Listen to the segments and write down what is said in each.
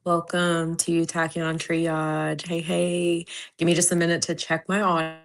Welcome to Taccion Triage. Hey. Give me just a minute to check my audio.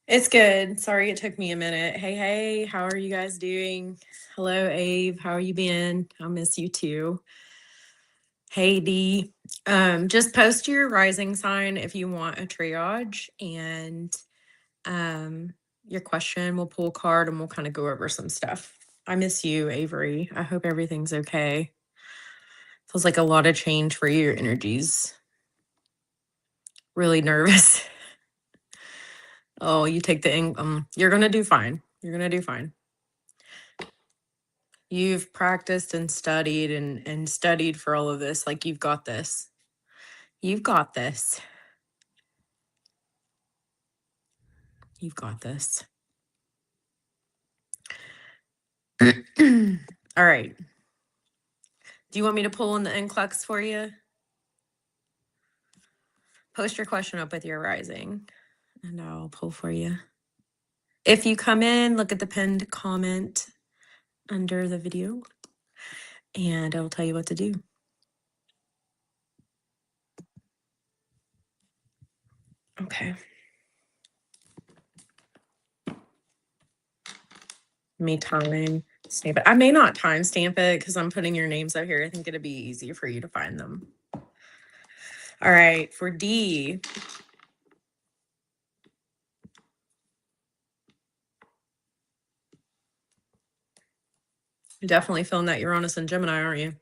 It's good. Sorry it took me a minute. Hey, how are you guys doing? Hello, Abe. How are you been? I'll miss you too. Hey, D. Just post your rising sign if you want a triage, and your question. We'll pull a card and we'll kind of go over some stuff. I miss you, Avery. I hope everything's okay. Feels like a lot of change for you. Your energy's really nervous. Oh, you take the you're gonna do fine. You're gonna do fine. You've practiced and studied and studied for all of this. Like, you've got this. You've got this. You've got this. All right. Do you want me to pull in the NCLEX for you? Post your question up with your rising, and I'll pull for you. If you come in, look at the pinned comment under the video, and I'll tell you what to do. Okay. Me time stamp it. I may not time stamp it because I'm putting your names out here. I think it'd be easier for you to find them. All right, for D. You're definitely feeling that Uranus and Gemini, aren't you?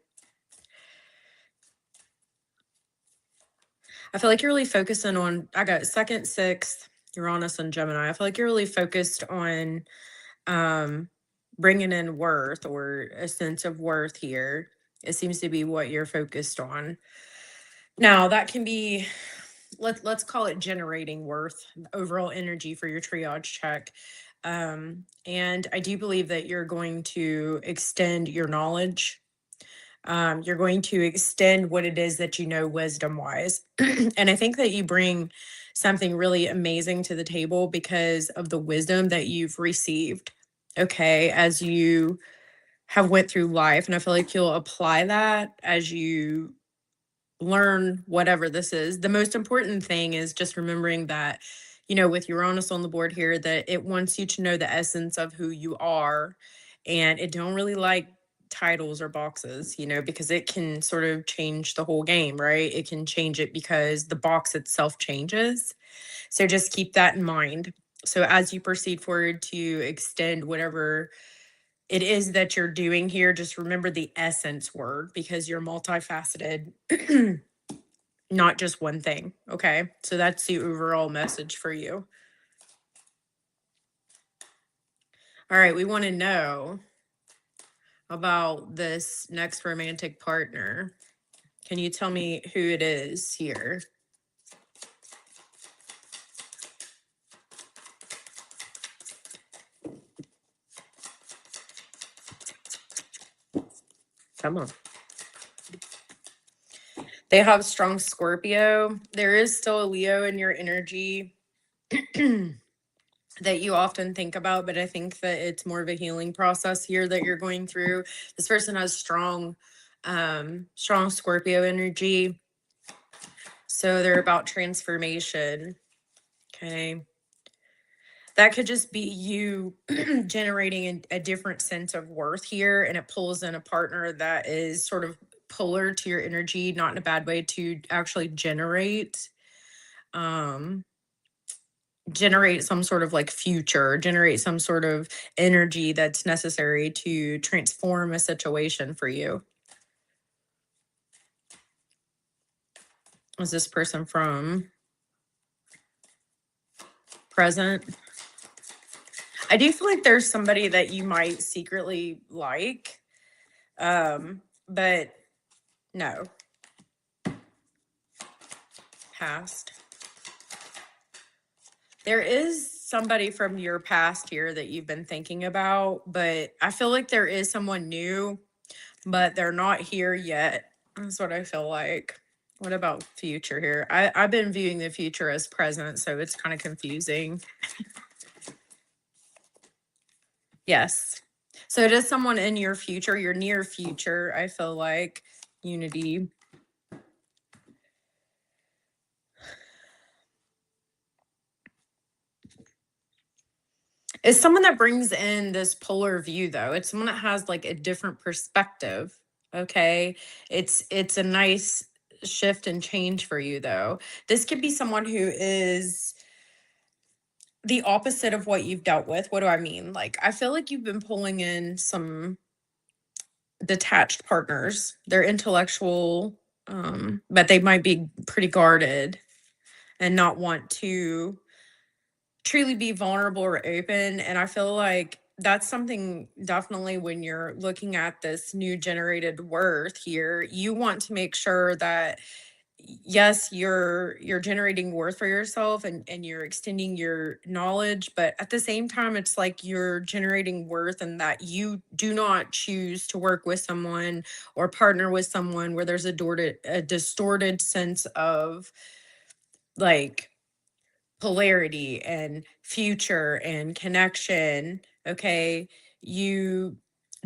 I feel like you're really focusing on, I got 2nd, 6th, Uranus and Gemini. I feel like you're really focused on bringing in worth, or a sense of worth here. It seems to be what you're focused on. Now, that can be, let's call it generating worth, overall energy for your triage check. And I do believe that you're going to extend your knowledge. You're going to extend what it is that you know wisdom wise. And I think that you bring something really amazing to the table because of the wisdom that you've received, okay, as you have went through life. And I feel like you'll apply that as you learn whatever this is. The most important thing is just remembering that, with Uranus on the board here, that it wants you to know the essence of who you are, and it don't really like titles or boxes, because it can sort of change the whole game, right? It can change it because the box itself changes. So just keep that in mind. So as you proceed forward to extend whatever it is that you're doing here, just remember the essence word, because you're multifaceted. Not just one thing. Okay. So that's the overall message for you. All right. We want to know about this next romantic partner. Can you tell me who it is here? Come on. They have strong Scorpio. There is still a Leo in your energy that you often think about, but I think that it's more of a healing process here that you're going through. This person has strong Strong Scorpio energy. So they're about transformation. Okay. That could just be you generating a different sense of worth here, and it pulls in a partner that is sort of polar to your energy, not in a bad way, to actually um generate some sort of like future, generate some sort of energy that's necessary to transform a situation for you. Is this person from present? I do feel like there's somebody that you might secretly like, but no, past. There is somebody from your past here that you've been thinking about, but I feel like there is someone new, but they're not here yet. That's what I feel like. What about future here? I've been viewing the future as present, so it's kind of confusing. Yes. So it is someone in your future, your near future, I feel like. Unity. It's someone that brings in this polar view though. It's someone that has like a different perspective. Okay. It's a nice shift and change for you though. This could be someone who is the opposite of what you've dealt with. What do I mean? Like I feel like you've been pulling in some detached partners. They're intellectual, but they might be pretty guarded and not want to truly be vulnerable or open. And I feel like that's something definitely when you're looking at this new generated worth here, you want to make sure that yes, you're generating worth for yourself and you're extending your knowledge, but at the same time it's like you're generating worth and that you do not choose to work with someone or partner with someone where there's a distorted sense of like polarity and future and connection. Okay. You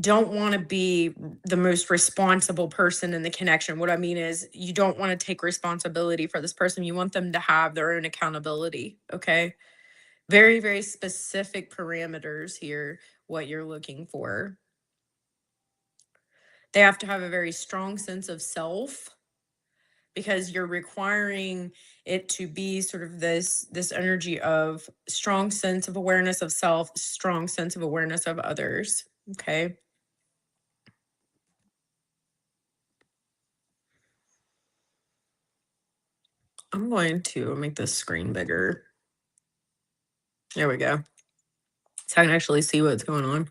don't want to be the most responsible person in the connection. What I mean is, you don't want to take responsibility for this person. You want them to have their own accountability. Okay. Very, very specific parameters here, what you're looking for. They have to have a very strong sense of self because you're requiring it to be sort of this energy of strong sense of awareness of self, strong sense of awareness of others. Okay. I'm going to make this screen bigger. There we go. So I can actually see what's going on.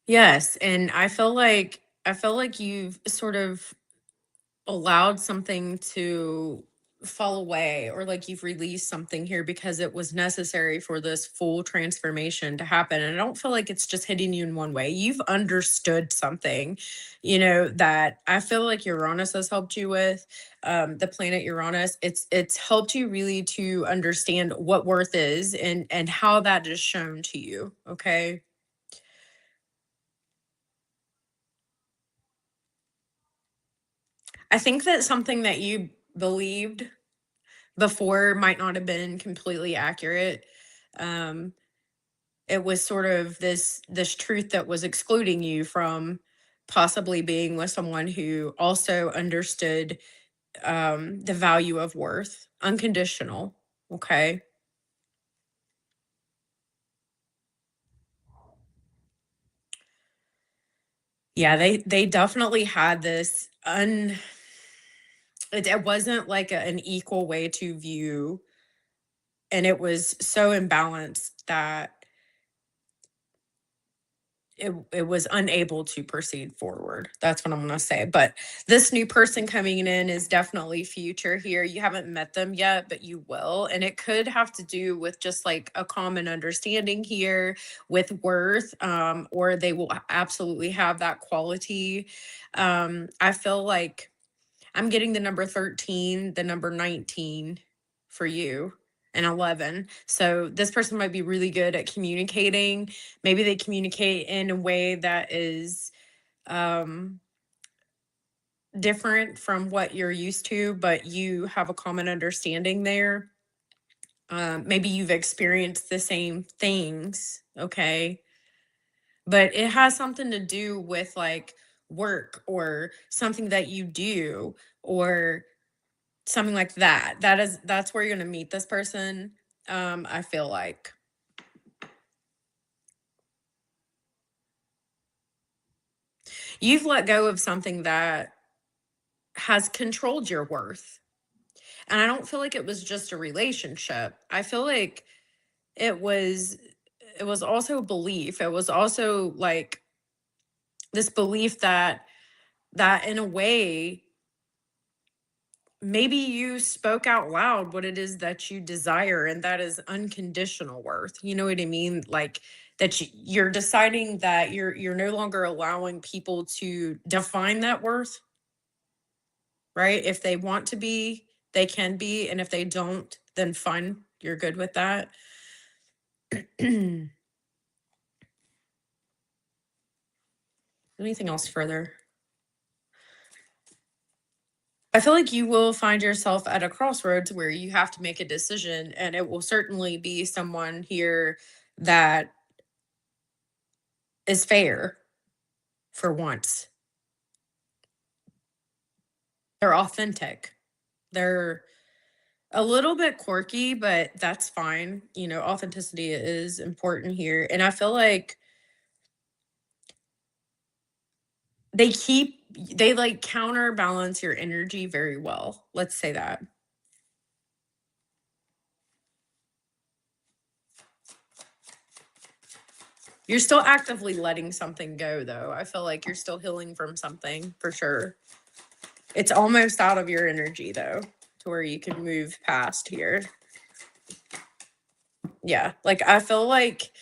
Yes, and I feel like you've sort of allowed something to fall away, or like you've released something here because it was necessary for this full transformation to happen. And I don't feel like it's just hitting you in one way. You've understood something, that I feel like Uranus has helped you with. The planet Uranus, it's helped you really to understand what worth is and how that is shown to you. Okay. I think that something that you believed before might not have been completely accurate. Um, it was sort of this truth that was excluding you from possibly being with someone who also understood the value of worth, unconditional. Okay. Yeah, they definitely had this it wasn't like an equal way to view, and it was so imbalanced that it was unable to proceed forward. That's what I'm gonna say. But this new person coming in is definitely future here. You haven't met them yet, but you will. And it could have to do with just like a common understanding here with worth, or they will absolutely have that quality. I feel like I'm getting the number 13, the number 19 for you, and 11. So this person might be really good at communicating. Maybe they communicate in a way that is um different from what you're used to, but you have a common understanding there. Maybe you've experienced the same things, okay? But it has something to do with like work or something that you do or something like that. That's where you're going to meet this person. I feel like you've let go of something that has controlled your worth. And I don't feel like it was just a relationship. I feel like it was it was also belief. It was also like this belief that in a way maybe you spoke out loud what it is that you desire, and that is unconditional worth. You know what I mean? Like that you're deciding that you're no longer allowing people to define that worth, right? If they want to be, they can be, and if they don't, then fine, you're good with that. Anything else further? I feel like you will find yourself at a crossroads where you have to make a decision, and it will certainly be someone here that is fair for once. They're authentic. They're a little bit quirky, but that's fine. You know, authenticity is important here. And I feel like they like counterbalance your energy very well. Let's say that. You're still actively letting something go, though. I feel like you're still healing from something for sure. It's almost out of your energy, though, to where you can move past here. Yeah. Like, I feel like,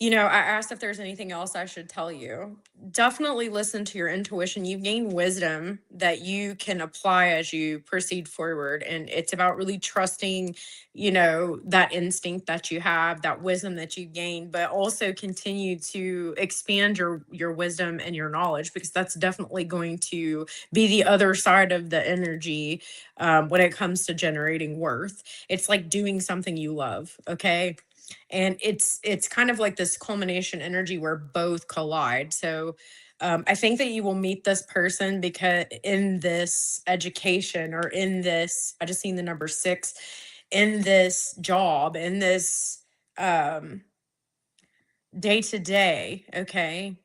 you know, I asked if there's anything else I should tell you. Definitely listen to your intuition. You've gained wisdom that you can apply as you proceed forward. And it's about really trusting, you know, that instinct that you have, that wisdom that you gained, but also continue to expand your wisdom and your knowledge, because that's definitely going to be the other side of the energy when it comes to generating worth. It's like doing something you love. Okay, and it's kind of like this culmination energy where both collide. So I think that you will meet this person because in this education or in this, I just seen the number 6, in this job, in this um day to day. Okay,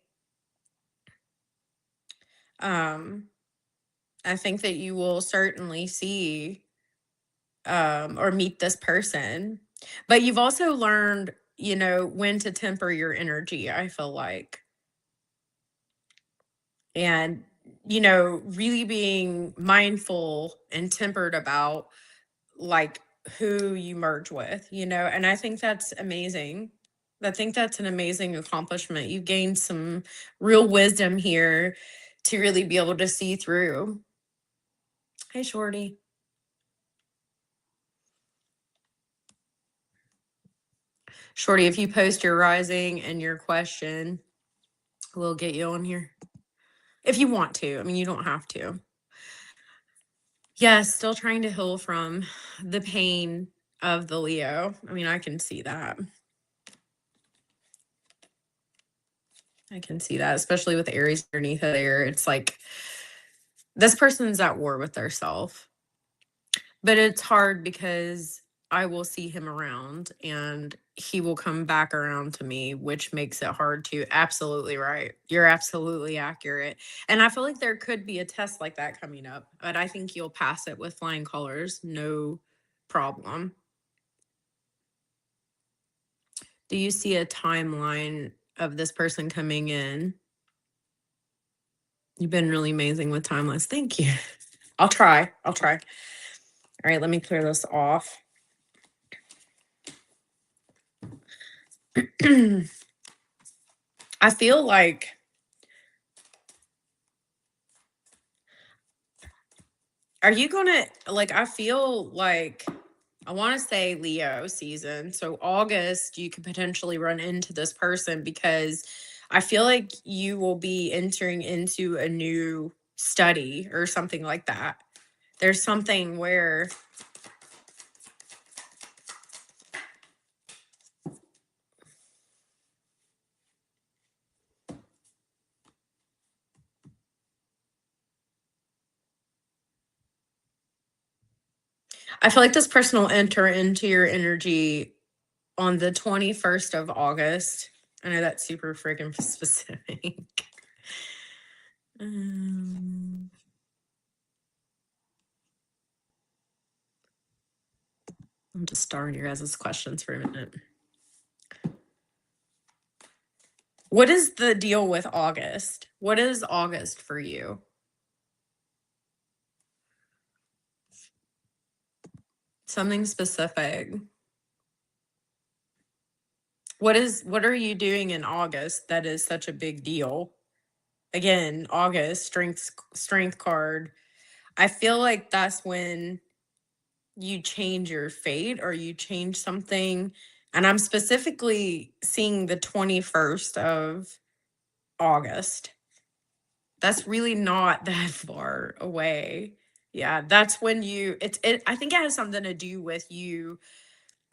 um I think that you will certainly see or meet this person, but you've also learned, you know, when to temper your energy, I feel like. And, you know, really being mindful and tempered about like who you merge with, you know, and I think that's amazing. I think that's an amazing accomplishment. You've gained some real wisdom here to really be able to see through. Hey, Shorty. Shorty, if you post your rising and your question, we'll get you on here. If you want to. I mean, you don't have to. Yes, still trying to heal from the pain of the Leo. I mean, I can see that. I can see that, especially with Aries underneath it there. It's like this person's at war with their self. But it's hard because I will see him around and he will come back around to me, which makes it hard to. Absolutely right. You're absolutely accurate. And I feel like there could be a test like that coming up, but I think you'll pass it with flying colors. No problem. Do you see a timeline of this person coming in? You've been really amazing with timelines. Thank you. I'll try. I'll try. All right, let me clear this off. I feel like are you gonna like I feel like I want to say Leo season. So August, you could potentially run into this person because I feel like you will be entering into a new study or something like that. There's something where I feel like this person will enter into your energy on the 21st of August. I know that's super freaking specific. um, I'm just starring your guys' questions for a minute. What is the deal with August? What is August for you? Something specific. What are you doing in August that is such a big deal? Again, August, strength card. I feel like that's when you change your fate or you change something. And I'm specifically seeing the 21st of August. That's really not that far away. Yeah, that's when I think it has something to do with you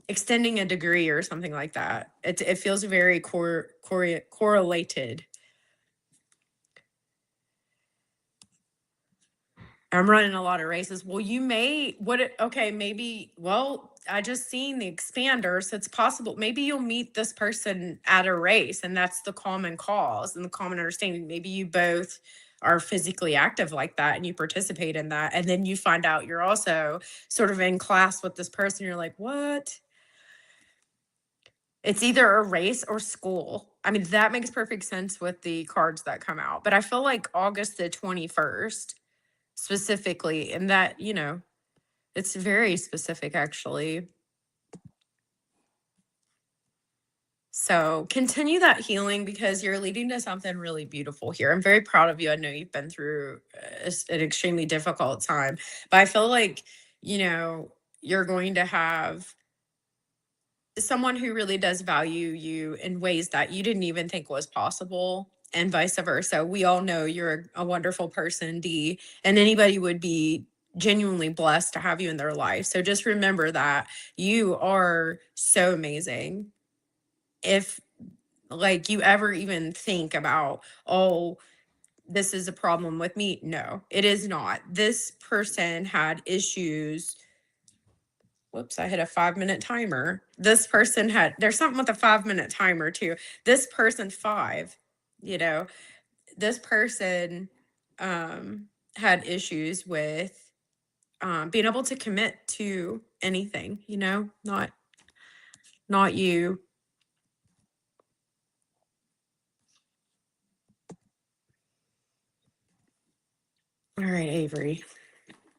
extending a degree or something like that. It feels very correlated. I'm running a lot of races. Well, you may okay, maybe I just seen the expander, so it's possible maybe you'll meet this person at a race and that's the common cause and the common understanding. Maybe you both are physically active like that and you participate in that, and then you find out you're also sort of in class with this person. You're like, what? It's either a race or school. I mean, that makes perfect sense with the cards that come out. But I feel like August the 21st specifically, and that, it's very specific actually. So continue that healing because you're leading to something really beautiful here. I'm very proud of you. I know you've been through an extremely difficult time, but I feel like, you're going to have someone who really does value you in ways that you didn't even think was possible, and vice versa. We all know you're a wonderful person, Dee, and anybody would be genuinely blessed to have you in their life. So just remember that you are so amazing. If like you ever even think about, oh, this is a problem with me, no, it is not. This person had issues. Whoops, I hit a 5-minute timer. This person there's something with a 5-minute timer too. This person, you know, this person had issues with being able to commit to anything, not you. All right, Avery.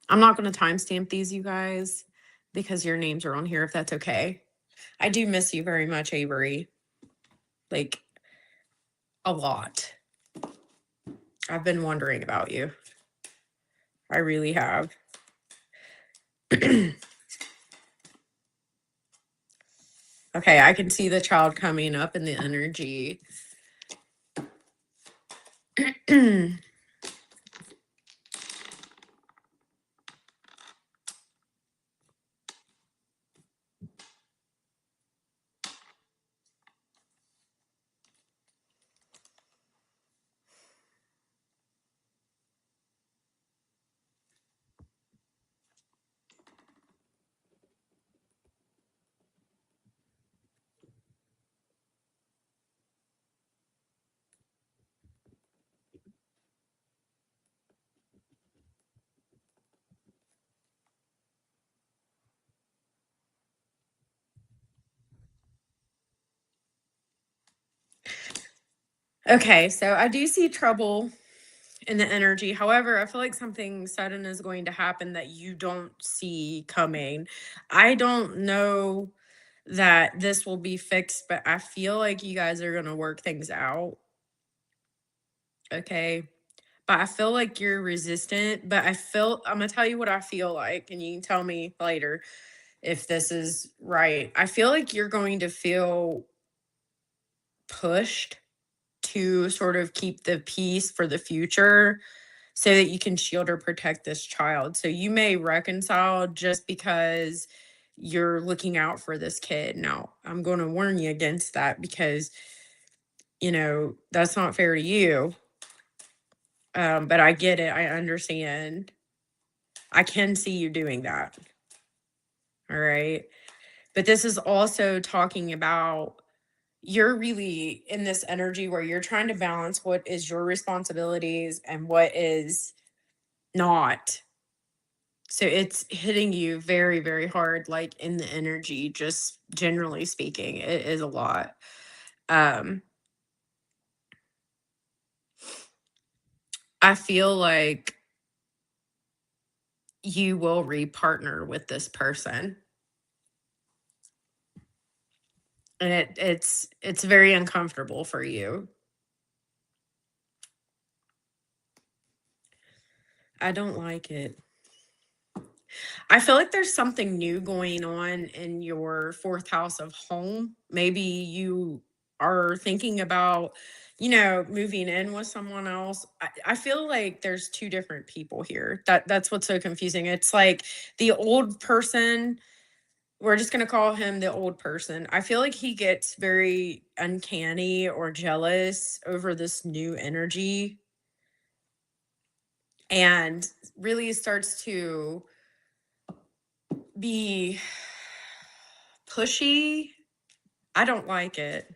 I'm not going to timestamp these, you guys, because your names are on here, if that's okay. I do miss you very much, Avery. Like, a lot. I've been wondering about you. I really have. Okay, I can see the child coming up in the energy. Okay, so I do see trouble in the energy. However, I feel like something sudden is going to happen that you don't see coming. I don't know that this will be fixed, but I feel like you guys are going to work things out. Okay. But I feel like you're resistant, but I'm going to tell you what I feel like, and you can tell me later if this is right. I feel like you're going to feel pushed to sort of keep the peace for the future. so that you can shield or protect this child. So you may reconcile just because you're looking out for this kid. Now, I'm going to warn you against that because, that's not fair to you. But I get it. I understand. I can see you doing that. All right. But this is also talking about you're really in this energy where you're trying to balance what is your responsibilities and what is not. So it's hitting you very, very hard, like in the energy, just generally speaking, it is a lot. I feel like you will repartner with this person. And it's very uncomfortable for you. I don't like it. I feel like there's something new going on in your fourth house of home. Maybe you are thinking about, moving in with someone else. I feel like there's two different people here. That's what's so confusing. It's like the old person, we're just going to call him the old person. I feel like he gets very uncanny or jealous over this new energy and really starts to be pushy. I don't like it.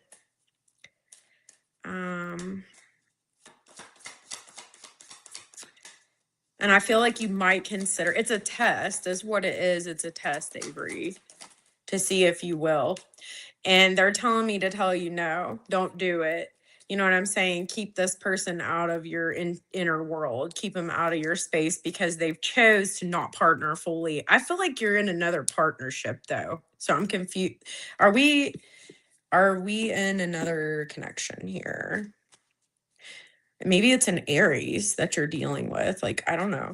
And I feel like you might consider it's a test, is what it is. It's a test, Avery, to see if you will. And they're telling me to tell you no, don't do it. You know what I'm saying? Keep this person out of your inner world. Keep them out of your space because they've chose to not partner fully. I feel like you're in another partnership though. So I'm confused. Are we in another connection here? Maybe it's an Aries that you're dealing with. Like, I don't know.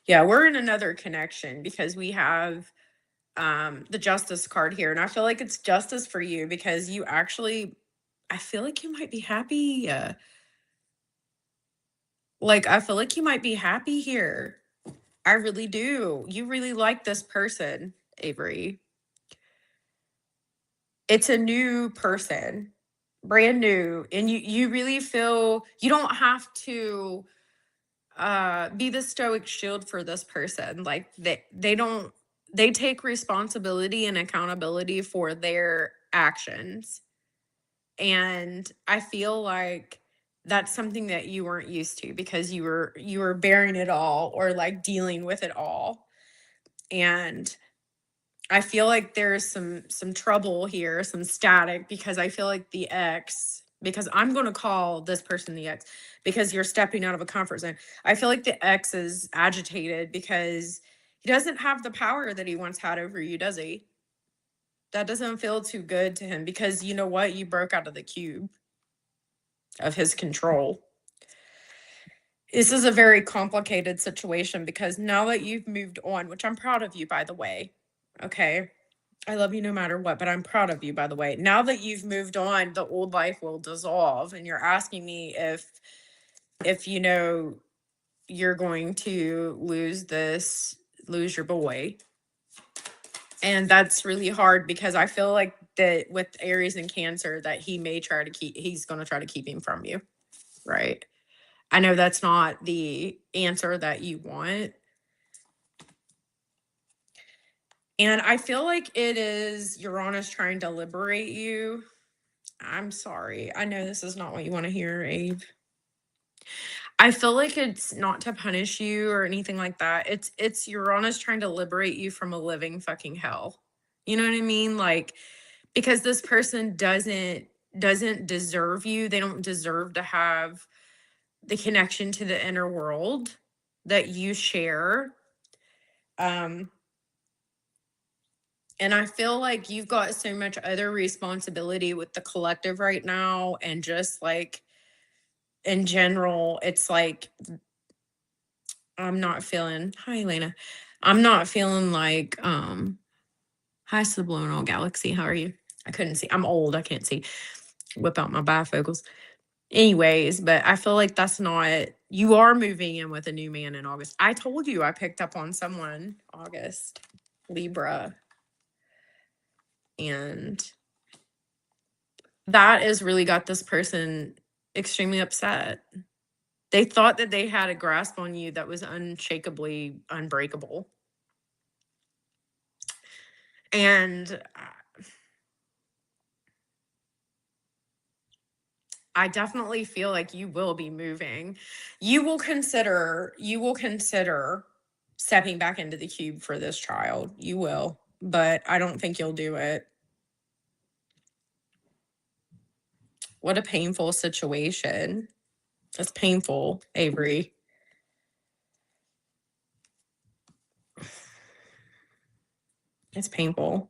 Yeah, we're in another connection because we have the justice card here. And I feel like it's justice for you because you actually, I feel like you might be happy. I feel like you might be happy here. I really do. You really like this person, Avery. It's a new person, brand new. And you really feel you don't have to be the stoic shield for this person. Like they take responsibility and accountability for their actions. And I feel like that's something that you weren't used to because you were bearing it all or like dealing with it all. And I feel like there's some trouble here, some static, because I feel like the ex, because I'm going to call this person the ex because you're stepping out of a comfort zone. I feel like the ex is agitated because he doesn't have the power that he once had over you, does he? That doesn't feel too good to him because you know what? You broke out of the cube of his control. This is a very complicated situation because now that you've moved on, which I'm proud of you, by the way. Okay. I love you no matter what, but I'm proud of you, by the way. Now that you've moved on, the old life will dissolve. And you're asking me if you're going to lose your boy. And that's really hard because I feel like that with Aries and Cancer that he's going to try to keep him from you. Right. I know that's not the answer that you want. And I feel like it is Uranus trying to liberate you. I'm sorry. I know this is not what you want to hear, Abe. I feel like it's not to punish you or anything like that. It's Uranus trying to liberate you from a living fucking hell. You know what I mean? Like, because this person doesn't deserve you. They don't deserve to have the connection to the inner world that you share. And I feel like you've got so much other responsibility with the collective right now, and just like in general, it's like I'm not feeling hi Elena. I'm not feeling like hi Subliminal Galaxy. How are you? I couldn't see. I'm old. I can't see. Whip out my bifocals. Anyways, but I feel like that's not, you are moving in with a new man in August. I told you I picked up on someone August, Libra, and that has really got this person extremely upset. They thought that they had a grasp on you that was unshakably unbreakable. And I definitely feel like you will be moving. You will consider stepping back into the cube for this child. You will, but I don't think you'll do it. What a painful situation. It's painful, Avery. It's painful.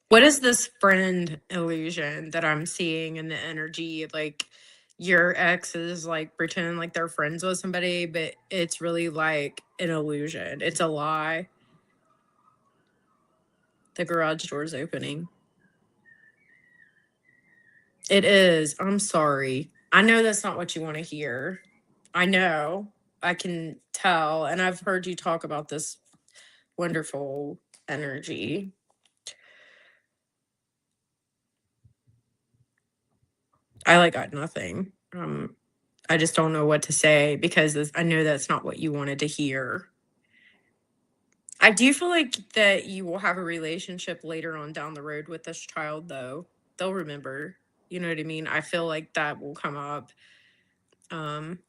What is this friend illusion that I'm seeing in the energy? Like your ex is like pretending like they're friends with somebody, but it's really like an illusion. It's a lie. The garage door's opening. It is. I'm sorry. I know that's not what you want to hear. I know. I can tell. And I've heard you talk about this wonderful energy. I like got nothing. I just don't know what to say because I know that's not what you wanted to hear. I do feel like that you will have a relationship later on down the road with this child, though. They'll remember. You know what I mean? I feel like that will come up. Um,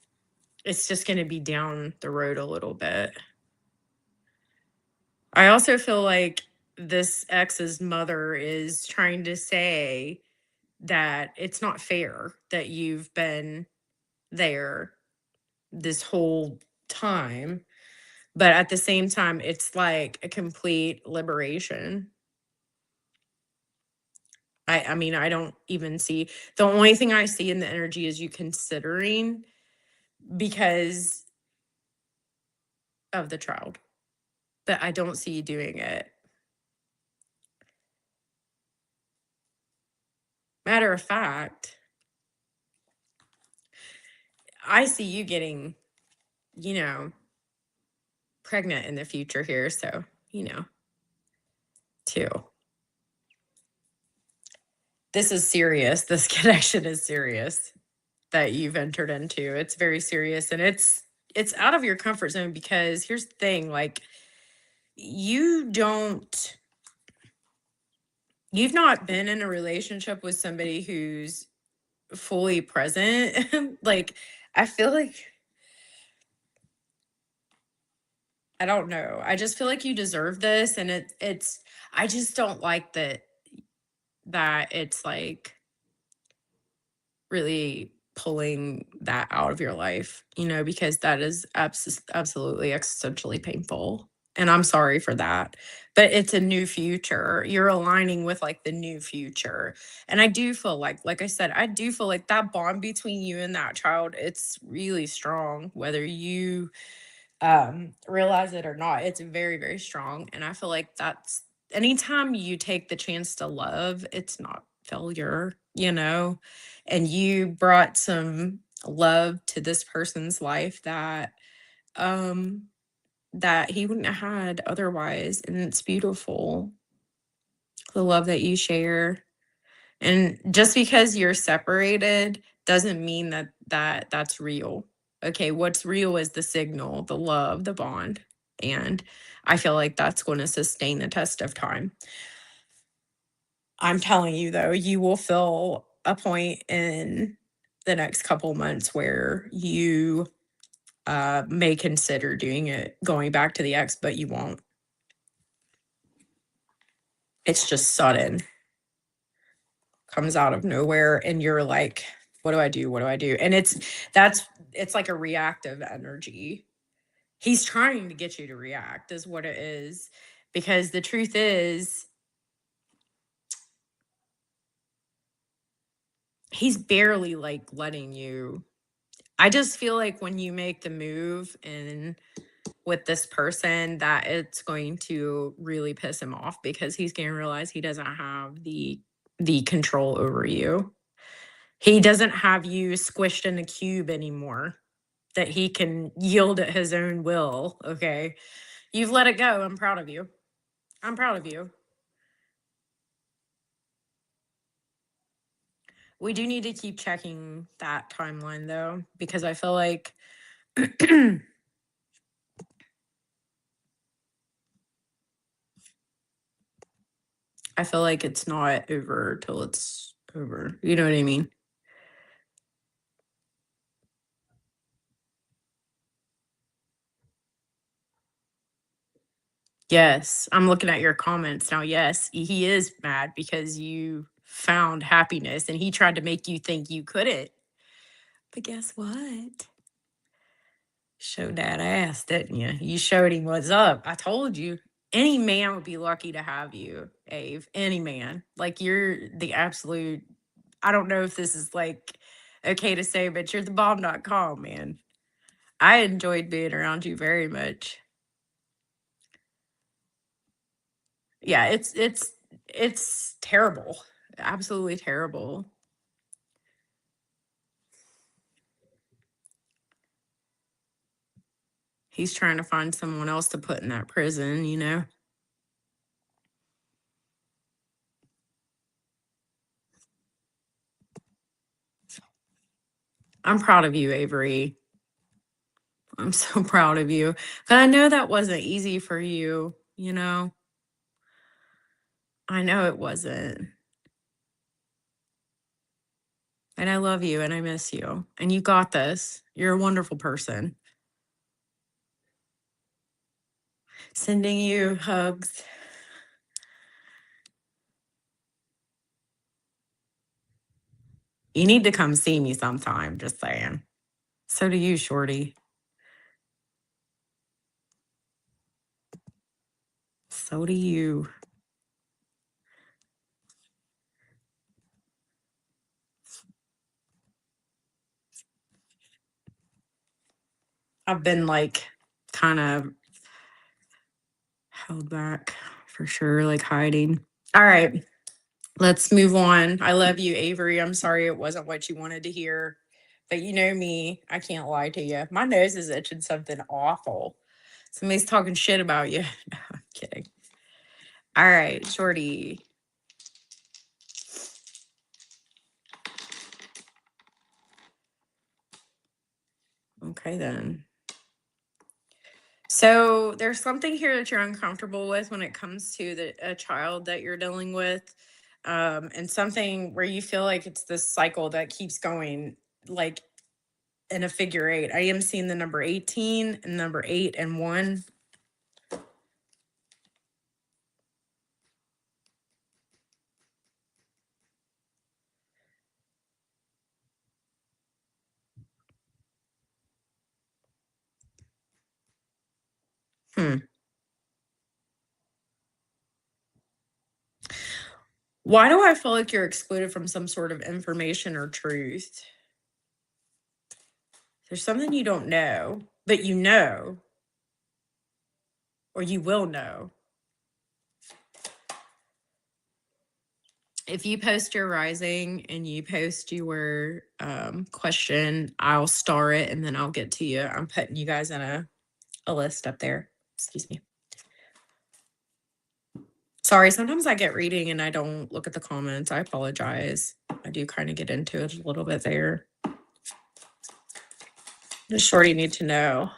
it's just going to be down the road a little bit. I also feel like this ex's mother is trying to say that it's not fair that you've been there this whole time. But at the same time, it's like a complete liberation. I mean, I don't even see, the only thing I see in the energy is you considering because of the child. But I don't see you doing it. Matter of fact, I see you getting, you know, pregnant in the future here. So, too. This is serious. This connection is serious that you've entered into. It's very serious and it's out of your comfort zone because here's the thing, like you don't you've not been in a relationship with somebody who's fully present. Like I feel like I don't know. I just feel like you deserve this and it's I just don't like that it's like really pulling that out of your life, because that is absolutely existentially painful. And I'm sorry for that. But it's a new future. You're aligning with like the new future. And I do feel like I said, I do feel like that bond between you and that child, it's really strong, whether you realize it or not. It's very, very strong. And I feel like that's anytime you take the chance to love, it's not failure. And you brought some love to this person's life that he wouldn't have had otherwise. And it's beautiful. The love that you share. And just because you're separated doesn't mean that's real. Okay, what's real is the signal, the love, the bond. And I feel like that's going to sustain the test of time. I'm telling you though, you will feel a point in the next couple months where you may consider doing it, going back to the ex, but you won't. It's just sudden, comes out of nowhere, and you're like, what do I do? What do I do? And it's like a reactive energy. He's trying to get you to react, is what it is. Because the truth is, he's barely like letting you I just feel like when you make the move and with this person that it's going to really piss him off because he's going to realize he doesn't have the control over you. He doesn't have you squished in a cube anymore that he can yield at his own will, okay? You've let it go. I'm proud of you. I'm proud of you. We do need to keep checking that timeline though, because I feel like I feel like it's not over till it's over. You know what I mean? Yes, I'm looking at your comments now. Yes, he is mad because you found happiness and he tried to make you think you couldn't. But guess what? Showed that ass, didn't you? You showed him what's up. I told you. Any man would be lucky to have you, Ave. Any man. Like you're the absolute I don't know if this is like okay to say, but you're the bomb.com, man. I enjoyed being around you very much. Yeah, it's terrible. Absolutely terrible. He's trying to find someone else to put in that prison, you know? I'm proud of you, Avery. I'm so proud of you. But I know that wasn't easy for you, you know? I know it wasn't. And I love you and I miss you. And you got this. You're a wonderful person. Sending you hugs. You need to come see me sometime, just saying. So do you, Shorty. So do you. I've been like kind of held back for sure, like hiding. All right, let's move on. I love you, Avery. I'm sorry it wasn't what you wanted to hear, but you know me, I can't lie to you. My nose is itching something awful. Somebody's talking shit about you. No, I'm kidding. All right, Shorty. Okay, then. So there's something here that you're uncomfortable with when it comes to a child that you're dealing with, and something where you feel like it's this cycle that keeps going, like in a figure eight. I am seeing the number 18 and number 8 and 1. Hmm. Why do I feel like you're excluded from some sort of information or truth? There's something you don't know, but you know, or you will know. If you post your rising and you post your question, I'll star it and then I'll get to you. I'm putting you guys in a list up there. Excuse me. Sorry, sometimes I get reading and I don't look at the comments. I apologize. I do kind of get into it a little bit there. Does Shorty need to know?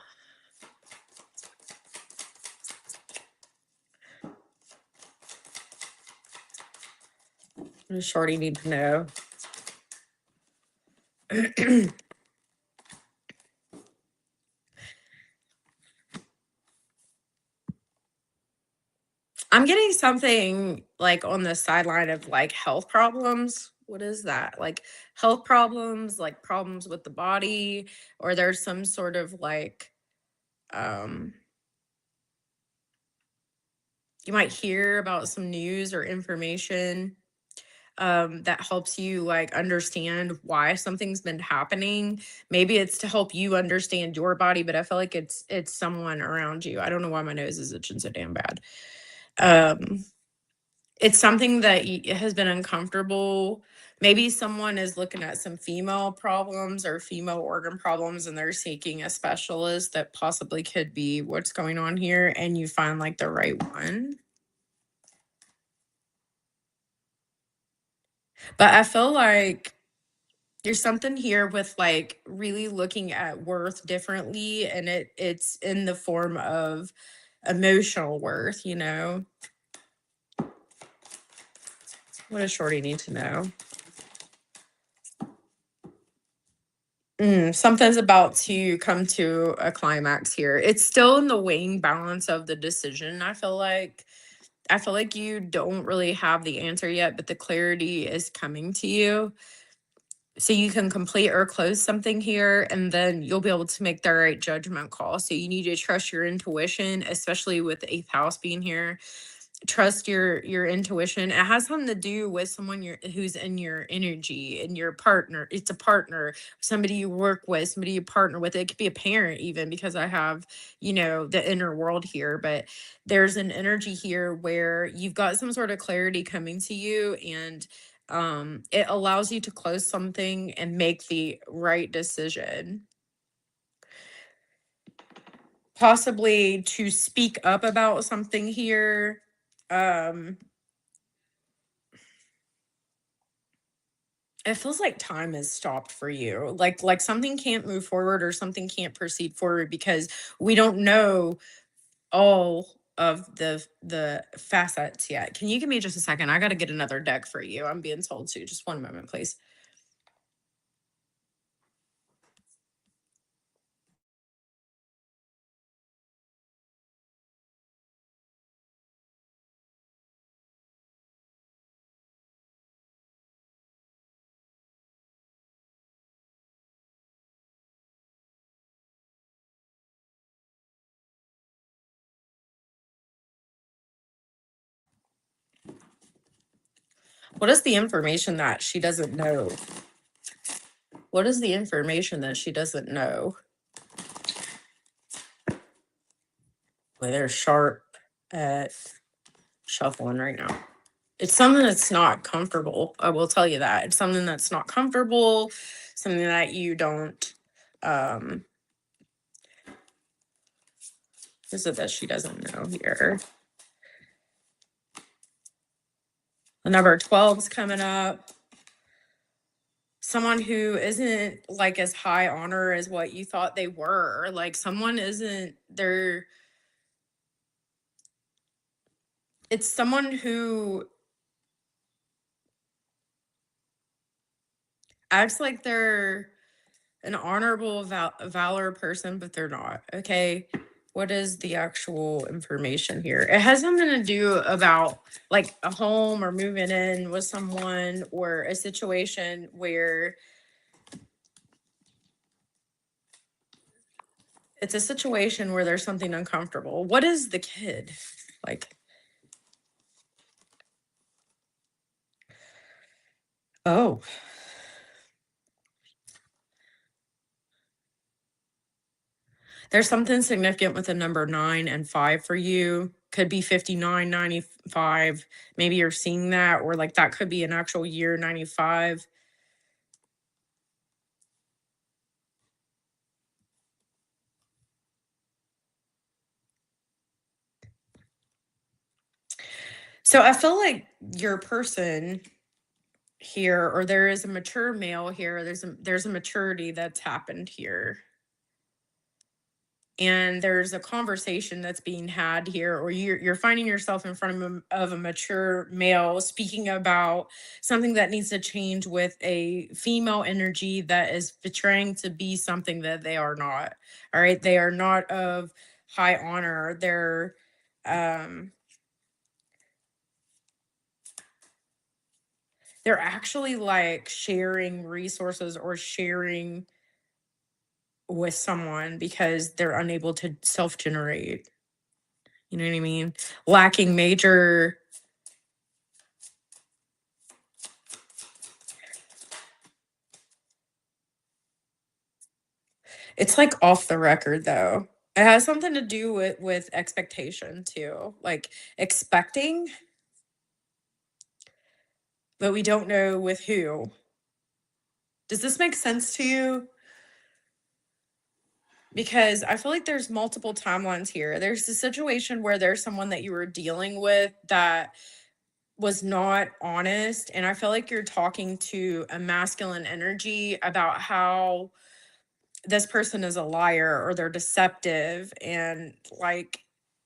Does Shorty need to know? I'm getting something like on the sideline of like health problems. What is that? Like health problems, like problems with the body, or there's some sort of like um you might hear about some news or information that helps you like understand why something's been happening. Maybe it's to help you understand your body, but I feel like it's someone around you. I don't know why my nose is itching so damn bad. Um, it's something that has been uncomfortable. Maybe someone is looking at some female problems or female organ problems and they're seeking a specialist that possibly could be what's going on here, and you find like the right one. But I feel like there's something here with like really looking at worth differently, and it's in the form of emotional worth, you know. What does Shorty need to know? Something's about to come to a climax here. It's still in the weighing balance of the decision. I feel like you don't really have the answer yet, but the clarity is coming to you. So you can complete or close something here, and then you'll be able to make the right judgment call. So you need to trust your intuition, especially with the eighth house being here. Trust your intuition. It has something to do with someone who's in your energy and your partner. It's a partner, somebody you work with, somebody you partner with. It could be a parent even, because I have, the inner world here, but there's an energy here where you've got some sort of clarity coming to you, and it allows you to close something and make the right decision, possibly to speak up about something here. um It feels like time has stopped for you. Like something can't move forward or something can't proceed forward because we don't know all of the facets yet. Can you give me just a second? I got to get another deck for you. I'm being told to. Just one moment, please. What is the information that she doesn't know? What is the information that she doesn't know? Well, they're sharp at shuffling right now. It's something that's not comfortable. I will tell you that. It's something that's not comfortable, something that you don't what is it that she doesn't know here? The number 12's coming up. Someone who isn't like as high honor as what you thought they were. Like someone isn't they're it's someone who acts like they're an honorable valor person, but they're not. Okay. What is the actual information here? It has something to do about like a home or moving in with someone or a situation where it's a situation where there's something uncomfortable. What is the kid? Like, oh, there's something significant with the number 9 and 5 for you. Could be 59, 95. Maybe you're seeing that, or like that could be an actual year 95. So I feel like your person here, or there is a mature male here. There's a maturity that's happened here, and there's a conversation that's being had here, or you're finding yourself in front of a mature male speaking about something that needs to change with a female energy that is portraying to be something that they are not. All right, they are not of high honor. Um they're actually like sharing resources or sharing with someone because they're unable to self generate. You know what I mean? Lacking major It's like off the record though. It has something to do with expectation too. Like expecting, but we don't know with who. Does this make sense to you? Because I feel like there's multiple timelines here. There's a situation where there's someone that you were dealing with that was not honest. And I feel like you're talking to a masculine energy about how this person is a liar or they're deceptive and like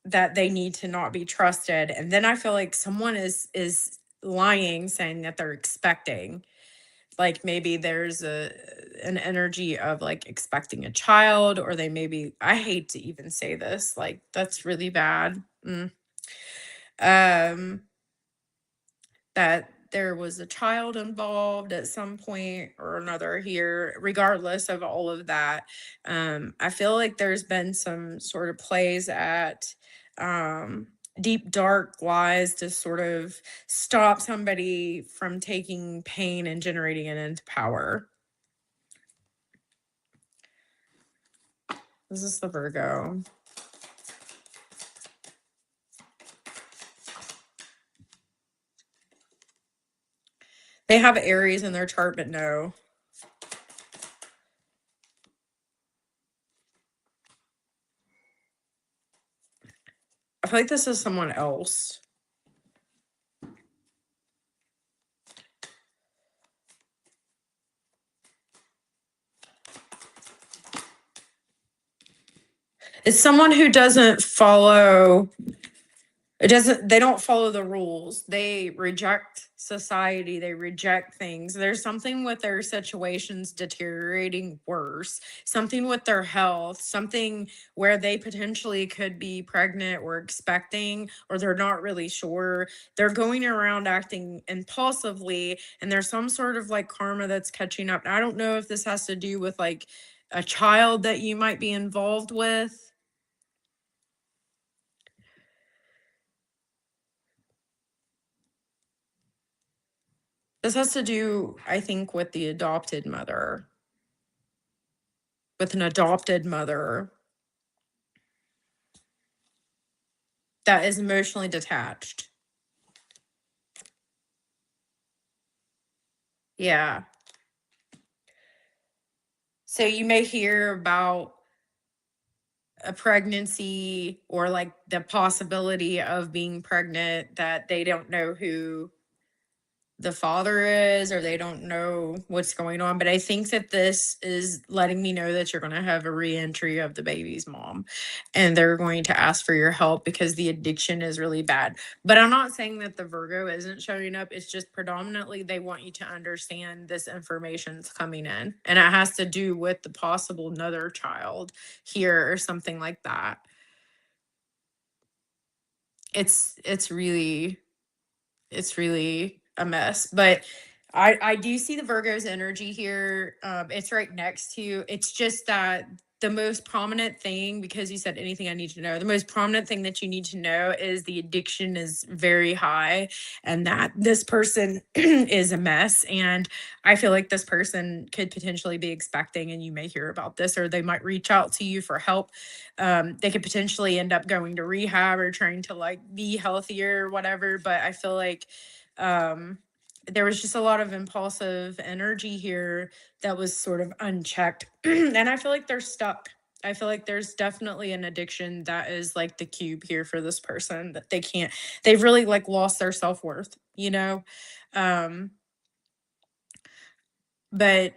that they need to not be trusted. And then I feel like someone is lying, saying that they're expecting, like maybe there's an energy of like expecting a child, or they maybe, I hate to even say this, like that's really bad. Um that there was a child involved at some point or another here. Regardless of all of that, I feel like there's been some sort of plays at deep dark lies to sort of stop somebody from taking pain and generating it into power. This is the Virgo. They have Aries in their chart, but no. I feel like this is someone else. It's someone who doesn't follow, they don't follow the rules. They reject society, they reject things. There's something with their situations deteriorating worse, something with their health, something where they potentially could be pregnant or expecting, or they're not really sure. They're going around acting impulsively, and there's some sort of like karma that's catching up. I don't know if this has to do with like a child that you might be involved with. This has to do, I think, with the adopted mother, with an adopted mother that is emotionally detached. Yeah. So you may hear about a pregnancy or like the possibility of being pregnant that they don't know who the father is, or they don't know what's going on. But I think that this is letting me know that you're going to have a re-entry of the baby's mom, and they're going to ask for your help because the addiction is really bad. But I'm not saying that the Virgo isn't showing up. It's just predominantly they want you to understand this information's coming in, and it has to do with the possible another child here or something like that. It's really a mess. But I do see the Virgo's energy here. It's right next to, it's just that the most prominent thing, because you said anything I need to know, the most prominent thing that you need to know is the addiction is very high, and that this person is a mess. And I feel like this person could potentially be expecting, and you may hear about this, or they might reach out to you for help. They could potentially end up going to rehab or trying to like be healthier or whatever. But I feel like there was just a lot of impulsive energy here that was sort of unchecked. And I feel like they're stuck. I feel like there's definitely an addiction that is like the cube here for this person, that they can't, they've really like lost their self-worth, you know? But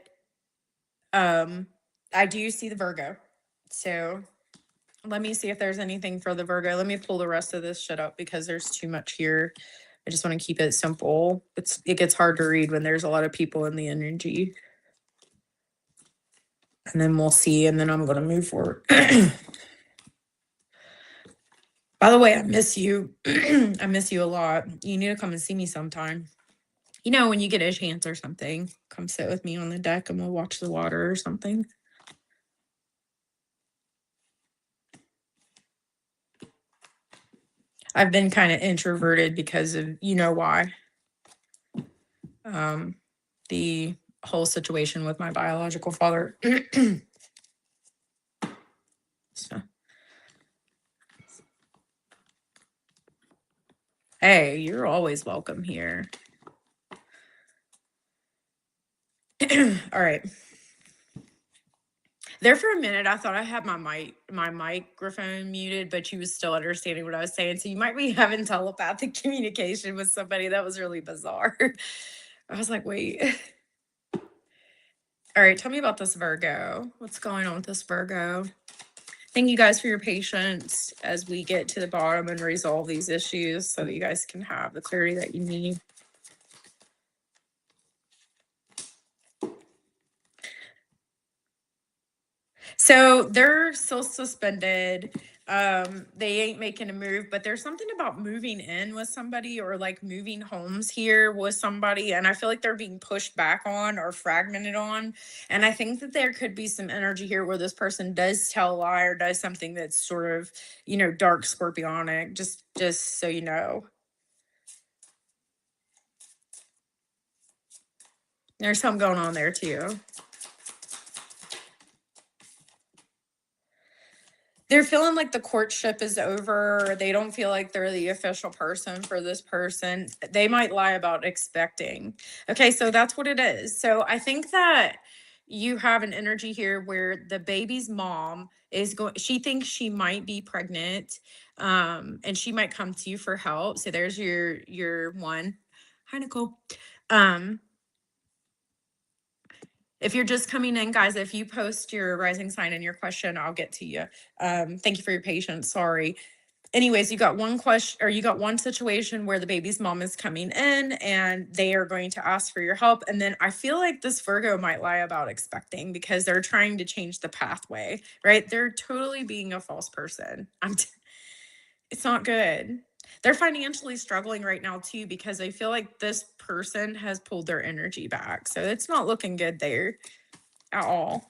I do see the Virgo. So let me see if there's anything for the Virgo. Let me pull the rest of this shit up because there's too much here. I just want to keep it simple. It gets hard to read when there's a lot of people in the energy. And then we'll see, and then I'm going to move forward. By the way, I miss you. I miss you a lot. You need to come and see me sometime. You know, when you get a chance or something, come sit with me on the deck and we'll watch the water or something. I've been kind of introverted because of, you know why. The whole situation with my biological father. So, hey, you're always welcome here. All right. There for a minute, I thought I had my microphone muted, but you was still understanding what I was saying. So you might be having telepathic communication with somebody. That was really bizarre. I was like, wait. All right, tell me about this Virgo. What's going on with this Virgo? Thank you guys for your patience as we get to the bottom and resolve these issues so that you guys can have the clarity that you need. So they're still suspended. They ain't making a move, but there's something about moving in with somebody or like moving homes here with somebody. And I feel like they're being pushed back on or fragmented on. And I think that there could be some energy here where this person does tell a lie or does something that's sort of, dark scorpionic, just so you know. There's something going on there too. They're feeling like the courtship is over. They don't feel like they're the official person for this person. They might lie about expecting. Okay, so that's what it is. So I think that you have an energy here where the baby's mom is going, she thinks she might be pregnant, and she might come to you for help. So there's your one. Hi, Nicole. Um, if you're just coming in, guys, if you post your rising sign and your question, I'll get to you. Thank you for your patience. Sorry. Anyways, you got one question, or you got one situation where the baby's mom is coming in and they are going to ask for your help. And then I feel like this Virgo might lie about expecting because they're trying to change the pathway, right? They're totally being a false person. It's not good. They're financially struggling right now too because I feel like this person has pulled their energy back. So it's not looking good there at all.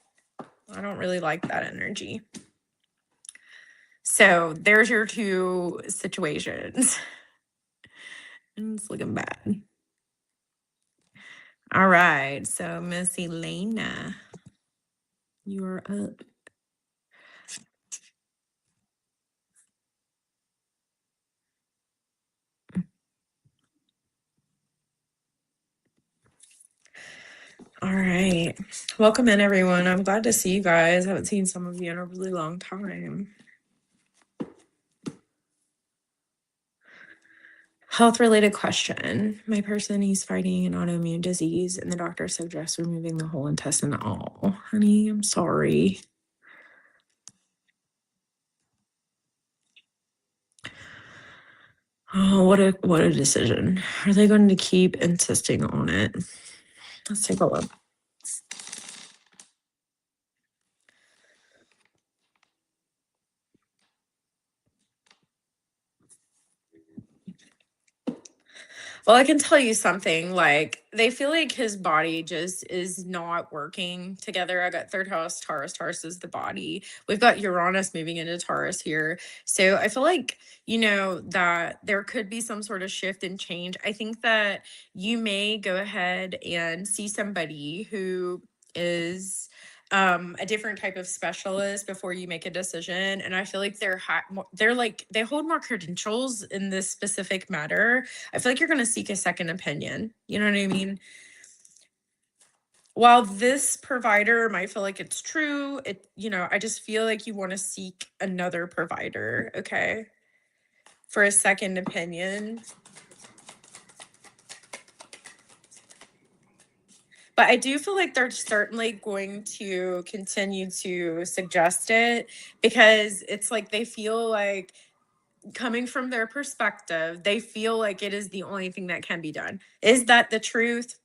I don't really like that energy. So there's your two situations. And it's looking bad. All right. So Miss Elena, you are up. All right. Welcome in, everyone. I'm glad to see you guys. I haven't seen some of you in a really long time. Health related question. My person, he's fighting an autoimmune disease, and the doctor suggests removing the whole intestine. Oh, honey, I'm sorry. Oh, what a decision. Are they going to keep insisting on it? Let's take a look. Well, I can tell you something, like they feel like his body just is not working together. I got third house, Taurus. Taurus is the body. We've got Uranus moving into Taurus here. So I feel like, that there could be some sort of shift and change. I think that you may go ahead and see somebody who is a different type of specialist before you make a decision. And I feel like they're like they hold more credentials in this specific matter. I feel like you're going to seek a second opinion. You know what I mean? While this provider might feel like it's true, I just feel like you want to seek another provider, okay? For a second opinion. But I do feel like they're certainly going to continue to suggest it because it's like they feel like, coming from their perspective, they feel like it is the only thing that can be done. Is that the truth?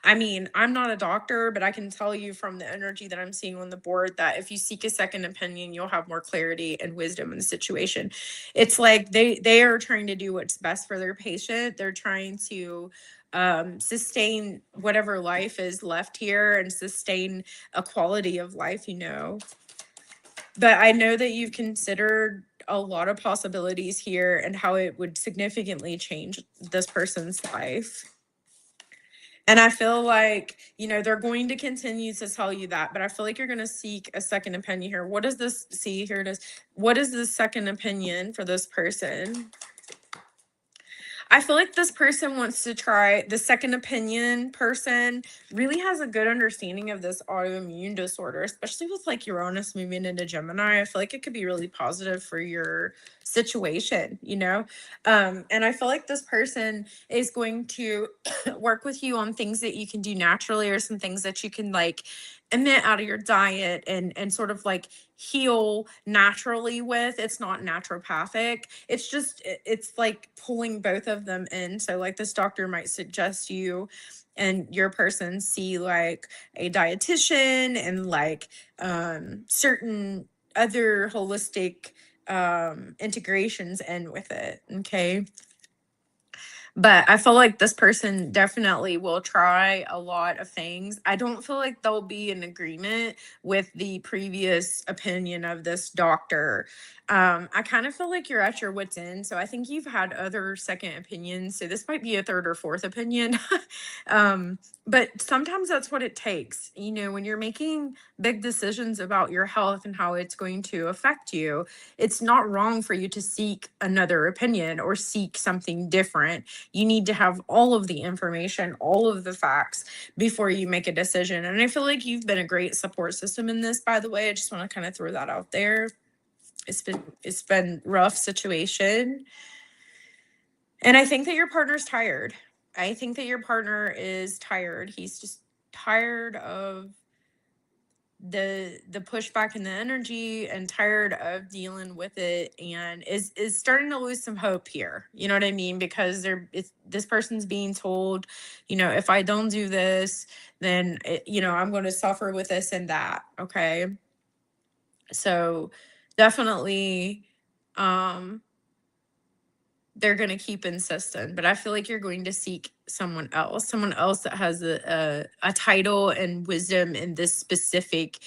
I mean, I'm not a doctor, but I can tell you from the energy that I'm seeing on the board that if you seek a second opinion, you'll have more clarity and wisdom in the situation. It's like they are trying to do what's best for their patient. They're trying to sustain whatever life is left here and sustain a quality of life, But I know that you've considered a lot of possibilities here and how it would significantly change this person's life. And I feel like, they're going to continue to tell you that, but I feel like you're going to seek a second opinion here. What is this? See, here it is. What is the second opinion for this person? I feel like this person wants to try the second opinion person really has a good understanding of this autoimmune disorder, especially with like Uranus moving into Gemini. I feel like it could be really positive for your situation. And I feel like this person is going to work with you on things that you can do naturally or some things that you can like emit out of your diet and sort of like heal naturally with. It's not naturopathic. It's just it's like pulling both of them in. So like this doctor might suggest you and your person see like a dietitian and like certain other holistic integrations in with it. Okay. But I feel like this person definitely will try a lot of things. I don't feel like they'll be in agreement with the previous opinion of this doctor. I kind of feel like you're at your wits' end. So I think you've had other second opinions. So this might be a third or fourth opinion. um, but sometimes that's what it takes. When you're making big decisions about your health and how it's going to affect you, it's not wrong for you to seek another opinion or seek something different. You need to have all of the information, all of the facts before you make a decision. And I feel like you've been a great support system in this, by the way. I just want to kind of throw that out there. It's been rough situation. And I think that your partner's tired. I think that your partner is tired. He's just tired of the pushback and the energy and tired of dealing with it and is starting to lose some hope here. You know what I mean? Because this person's being told, if I don't do this, then I'm going to suffer with this and that. Okay. So definitely they're going to keep insisting, but I feel like you're going to seek someone else that has a title and wisdom in this specific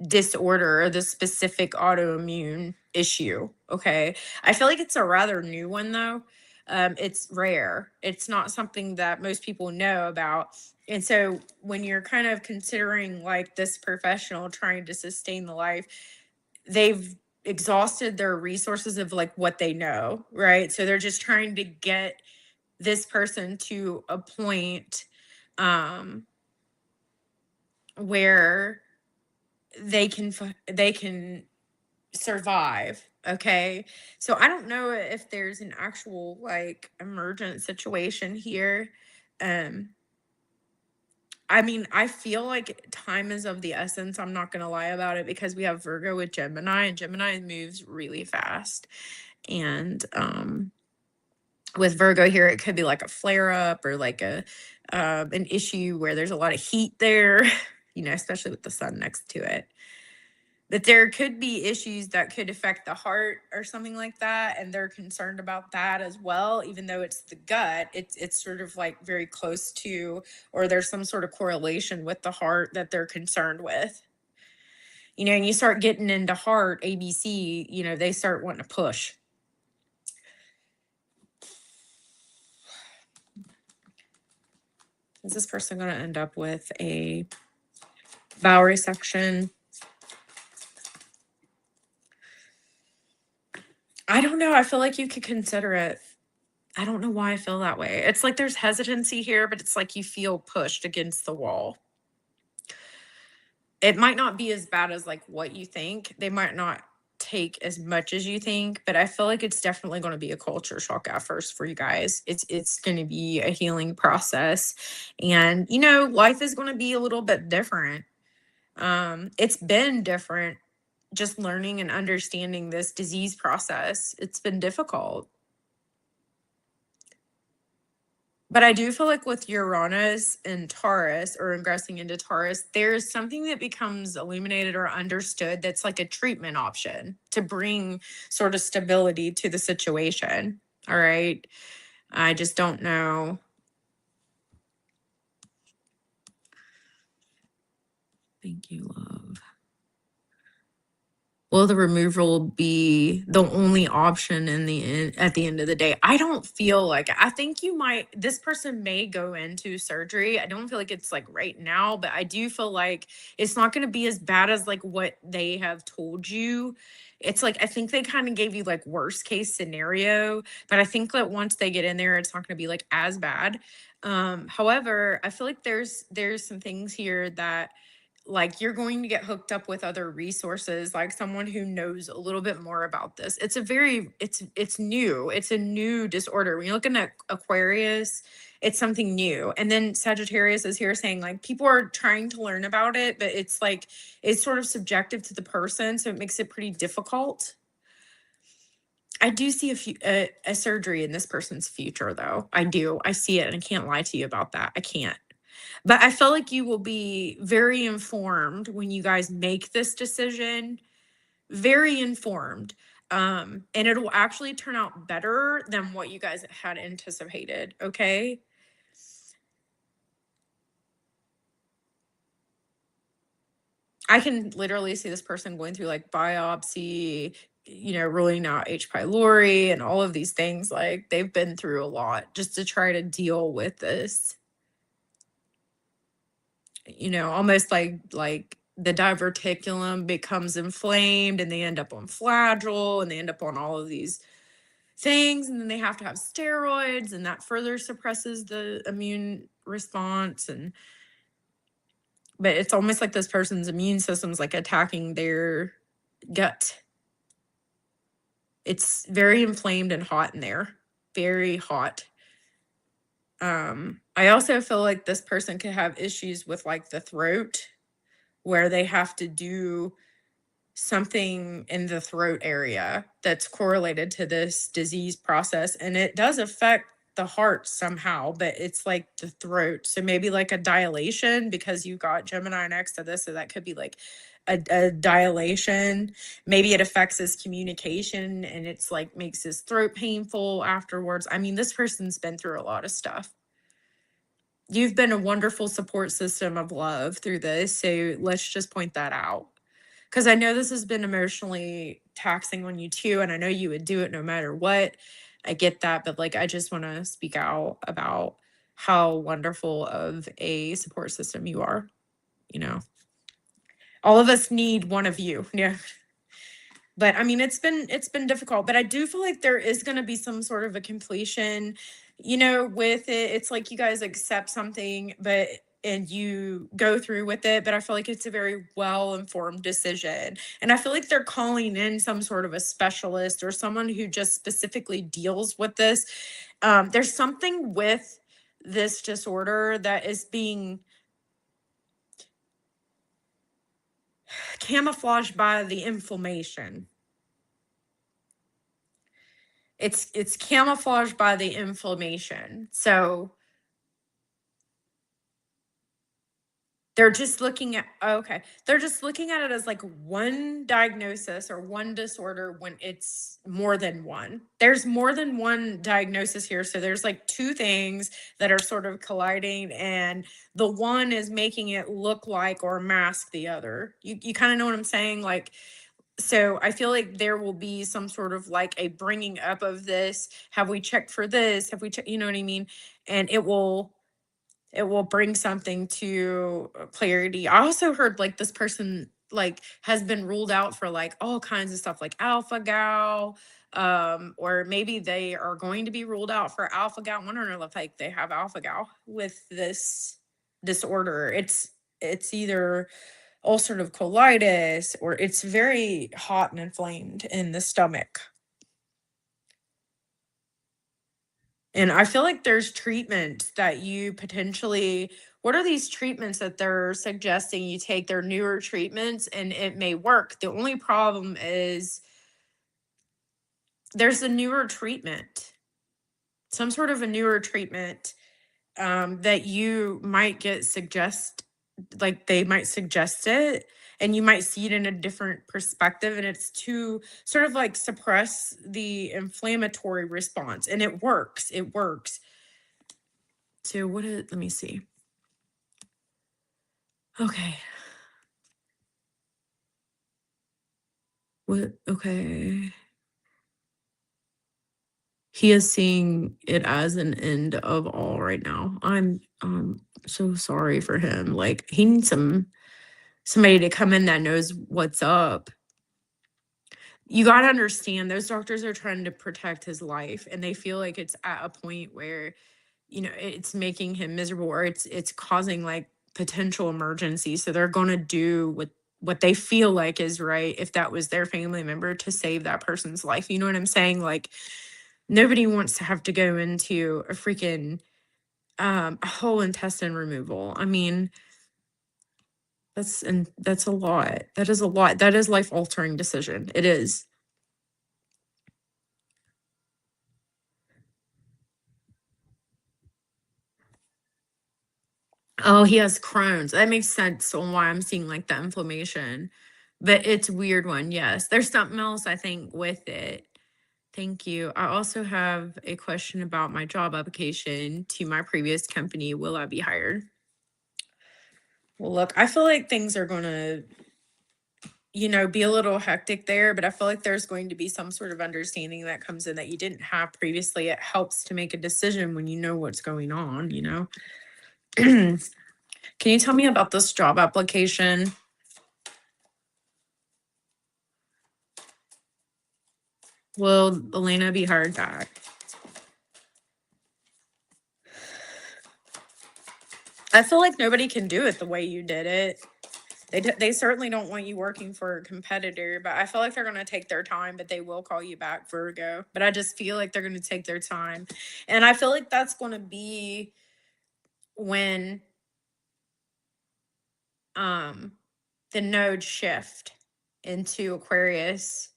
disorder or this specific autoimmune issue. Okay. I feel like it's a rather new one though. It's rare. It's not something that most people know about. And so when you're kind of considering like this professional trying to sustain the life, they've exhausted their resources of like what they know, right? So they're just trying to get this person to a point where they can survive. Okay. So I don't know if there's an actual like emergent situation here. um I mean, I feel like time is of the essence. I'm not going to lie about it because we have Virgo with Gemini and Gemini moves really fast. And with Virgo here, it could be like a flare up or like an issue where there's a lot of heat there, especially with the sun next to it. That there could be issues that could affect the heart or something like that, and they're concerned about that as well. Even though it's the gut, it's sort of like very close to, or there's some sort of correlation with the heart that they're concerned with. And you start getting into heart ABC, they start wanting to push. Is this person going to end up with a bowel resection? I don't know. I feel like you could consider it. I don't know why I feel that way. It's like there's hesitancy here, but it's like you feel pushed against the wall. It might not be as bad as like what you think. They might not take as much as you think, but I feel like it's definitely going to be a culture shock at first for you guys. It's going to be a healing process, and life is going to be a little bit different. It's been different just learning and understanding this disease process. It's been difficult. But I do feel like with Uranus and Taurus, or ingressing into Taurus, there's something that becomes illuminated or understood that's like a treatment option to bring sort of stability to the situation. All right. I just don't know. Thank you, love. Will the removal be the only option in the end at the end of the day? I don't feel like I think you might this person may go into surgery. I don't feel like it's like right now, but I do feel like it's not going to be as bad as like what they have told you. It's like I think they kind of gave you like worst case scenario, but I think that once they get in there, it's not going to be like as bad. However, I feel like there's some things here that like you're going to get hooked up with other resources like someone who knows a little bit more about this. It's a very it's new, it's a new disorder. When you're looking at Aquarius, it's something new. And then Sagittarius is here saying like people are trying to learn about it, but it's like it's sort of subjective to the person, so it makes it pretty difficult. I do see a surgery in this person's future though. I do, I see it, and I can't lie to you about that. I can't. But I feel like you will be very informed when you guys make this decision, very informed. And it'll actually turn out better than what you guys had anticipated. Okay. I can literally see this person going through like biopsy, ruling out H. pylori and all of these things. Like they've been through a lot just to try to deal with this. Almost like the diverticulum becomes inflamed and they end up on Flagyl and they end up on all of these things, and then they have to have steroids, and that further suppresses the immune response. But it's almost like this person's immune system's like attacking their gut. It's very inflamed and hot in there, very hot. I also feel like this person could have issues with like the throat, where they have to do something in the throat area that's correlated to this disease process. And it does affect the heart somehow, but it's like the throat. So maybe like a dilation, because you got Gemini next to this. So that could be like a dilation. Maybe it affects his communication and it's like makes his throat painful afterwards. I mean, this person's been through a lot of stuff. You've been a wonderful support system of love through this. So let's just point that out. Because I know this has been emotionally taxing on you too. And I know you would do it no matter what. I get that. But like, I just want to speak out about how wonderful of a support system you are. You know, all of us need one of you. Yeah. But I mean, it's been difficult, but I do feel like there is going to be some sort of a completion, with it. It's like you guys accept something, but and you go through with it, but I feel like it's a very well informed decision. And I feel like they're calling in some sort of a specialist or someone who just specifically deals with this. There's something with this disorder that is being camouflaged by the inflammation. It's camouflaged by the inflammation. So they're just looking at okay. They're just looking at it as like one diagnosis or one disorder when it's more than one. There's more than one diagnosis here. So there's like two things that are sort of colliding, and the one is making it look like or mask the other. You kind of know what I'm saying? Like, so I feel like there will be some sort of like a bringing up of this. Have we checked for this? Have we checked? You know what I mean? And it will bring something to clarity. I also heard like this person like has been ruled out for like all kinds of stuff like alpha gal, or maybe they are going to be ruled out for alpha gal. I'm wondering if like they have alpha gal with this disorder. It's either ulcerative colitis or it's very hot and inflamed in the stomach. And I feel like there's treatment that you potentially, what are these treatments that they're suggesting you take? They're newer treatments and it may work. The only problem is there's a newer treatment, some sort of a newer treatment, that you might get like they might suggest it and you might see it in a different perspective, and it's to sort of like suppress the inflammatory response, and it works. So let me see. Okay. What? Okay. He is seeing it as an end of all right now. I'm so sorry for him. Like, he needs somebody to come in that knows what's up. You gotta understand, those doctors are trying to protect his life, and they feel like it's at a point where, it's making him miserable, or it's causing, like, potential emergency, so they're gonna do what they feel like is right if that was their family member to save that person's life, you know what I'm saying? Like, nobody wants to have to go into a freaking, a whole intestine removal. I mean, that's a lot. That is a lot. That is life-altering decision. It is. Oh, he has Crohn's. That makes sense on why I'm seeing, like, the inflammation, but it's a weird one, yes. There's something else, I think, with it. Thank you. I also have a question about my job application to my previous company. Will I be hired? Well, look, I feel like things are gonna, be a little hectic there, but I feel like there's going to be some sort of understanding that comes in that you didn't have previously. It helps to make a decision when you know what's going on, you know? Can you tell me about this job application? Will Elena be hired back? I feel like nobody can do it the way you did it. They certainly don't want you working for a competitor, but I feel like they're gonna take their time, but they will call you back, Virgo. But I just feel like they're gonna take their time. And I feel like that's gonna be when um the nodes shift into Aquarius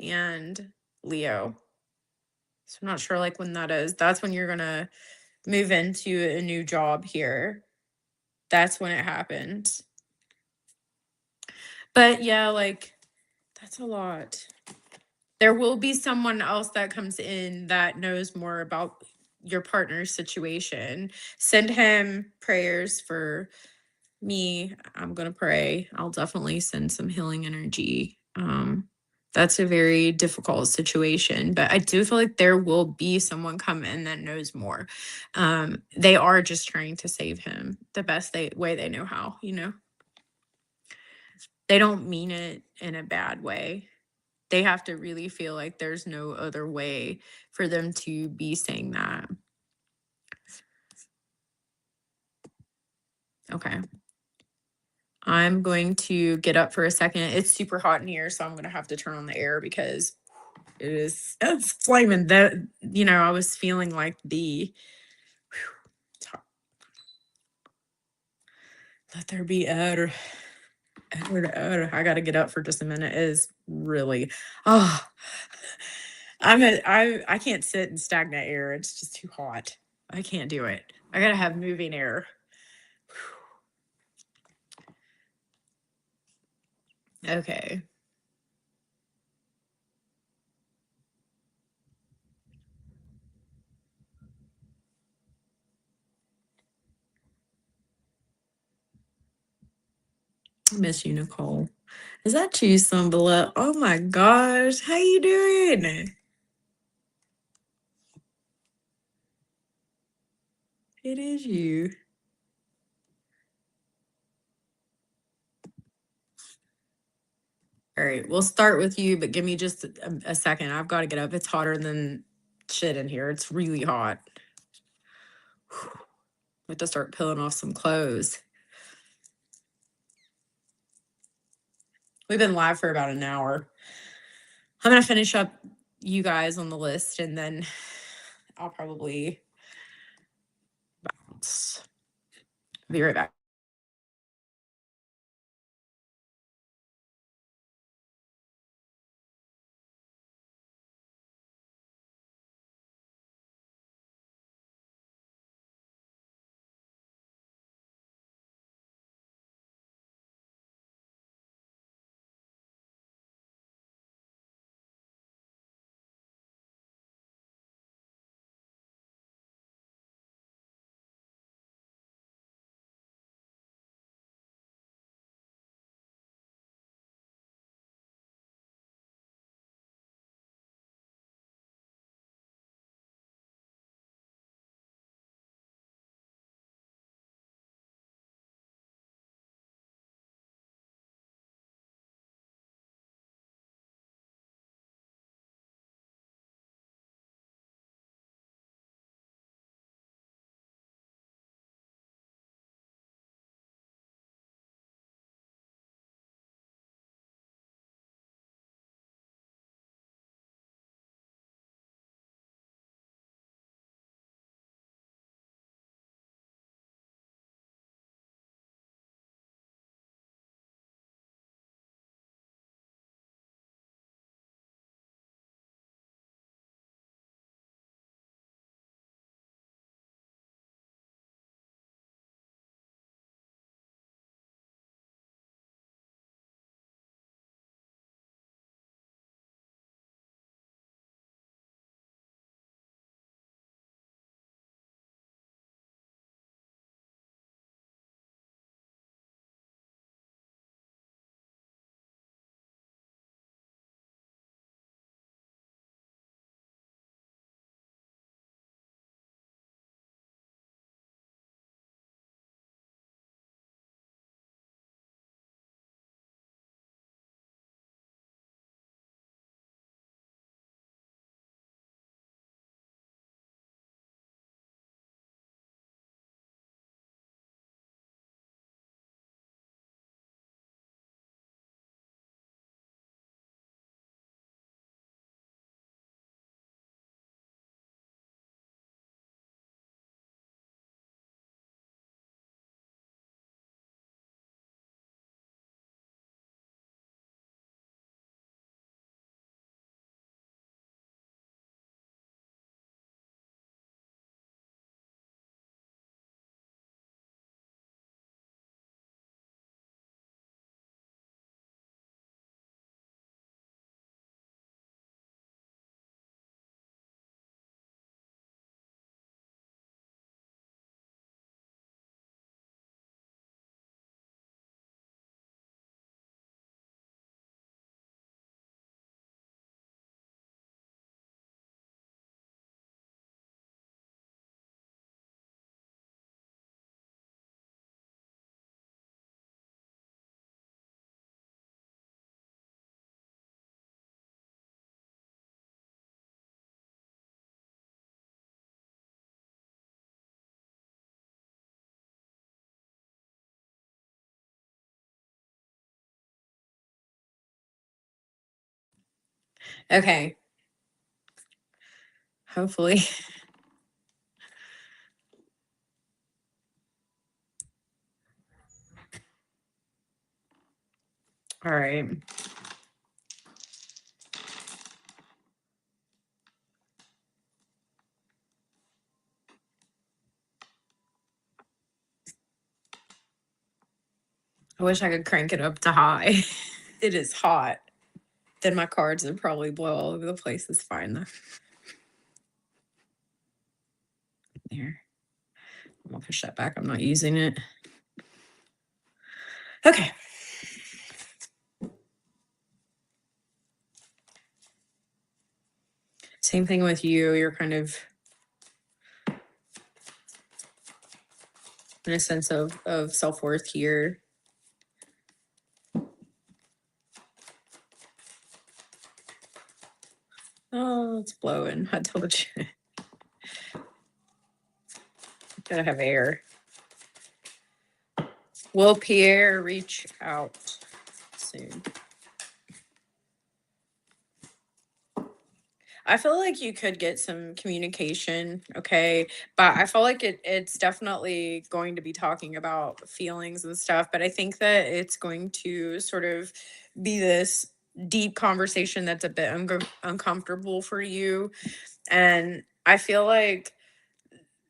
and Leo. So I'm not sure like when that is. That's when you're gonna move into a new job here. That's when it happens. But yeah, like that's a lot. There will be someone else that comes in that knows more about your partner's situation. Send him prayers for me. I'm going to pray. I'll definitely send some healing energy. That's a very difficult situation, but I do feel like there will be someone come in that knows more. They are just trying to save him the best way they know how, They don't mean it in a bad way. They have to really feel like there's no other way for them to be saying that. Okay. I'm going to get up for a second. It's super hot in here, so I'm going to have to turn on the air because it's flaming. That, I was feeling like let there be air. I got to get up for just a minute. It is really, oh, I can't sit in stagnant air. It's just too hot. I can't do it. I got to have moving air. Okay. Miss you, Nicole. Is that you, Sumbala? Oh my gosh. How you doing? It is you. All right, we'll start with you, but give me just a second. I've got to get up. It's hotter than shit in here. It's really hot. I have to start peeling off some clothes. We've been live for about an hour. I'm going to finish up you guys on the list and then I'll probably bounce. Be right back. Okay. Hopefully. All right. I wish I could crank it up to high. It is hot. Then my cards would probably blow all over the place. It's fine though. There. I'm gonna push that back. I'm not using it. Okay. Same thing with you. You're kind of in a sense of self-worth here. Oh, it's blowing. I told you. Gotta have air. Will Pierre reach out soon? I feel like you could get some communication, okay? But I feel like it's definitely going to be talking about feelings and stuff, but I think that it's going to sort of be this deep conversation that's a bit uncomfortable for you. And I feel like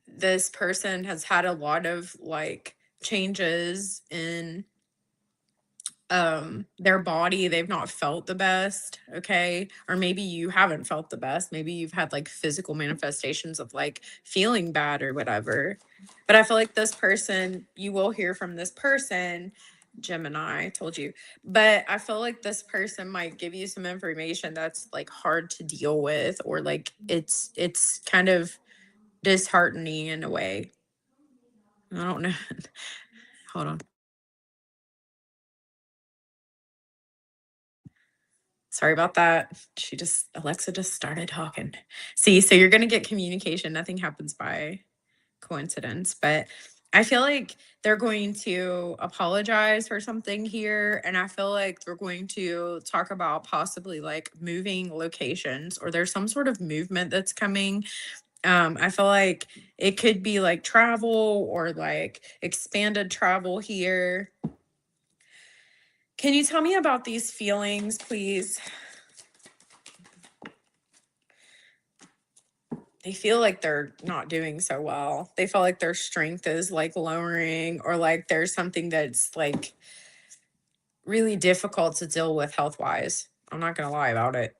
this person has had a lot of like changes in their body. They've not felt the best, okay? Or maybe you haven't felt the best. Maybe you've had like physical manifestations of like feeling bad or whatever. But I feel like this person, you will hear from this person, Gemini, I told you. But I feel like this person might give you some information that's like hard to deal with, or like it's kind of disheartening in a way. I don't know. Hold on. Sorry about that. Alexa just started talking. See, so you're going to get communication. Nothing happens by coincidence, but I feel like they're going to apologize for something here. And I feel like they're going to talk about possibly like moving locations, or there's some sort of movement that's coming. I feel like it could be like travel or like expanded travel here. Can you tell me about these feelings, please? They feel like they're not doing so well. They feel like their strength is like lowering, or like there's something that's like really difficult to deal with health wise. I'm not going to lie about it.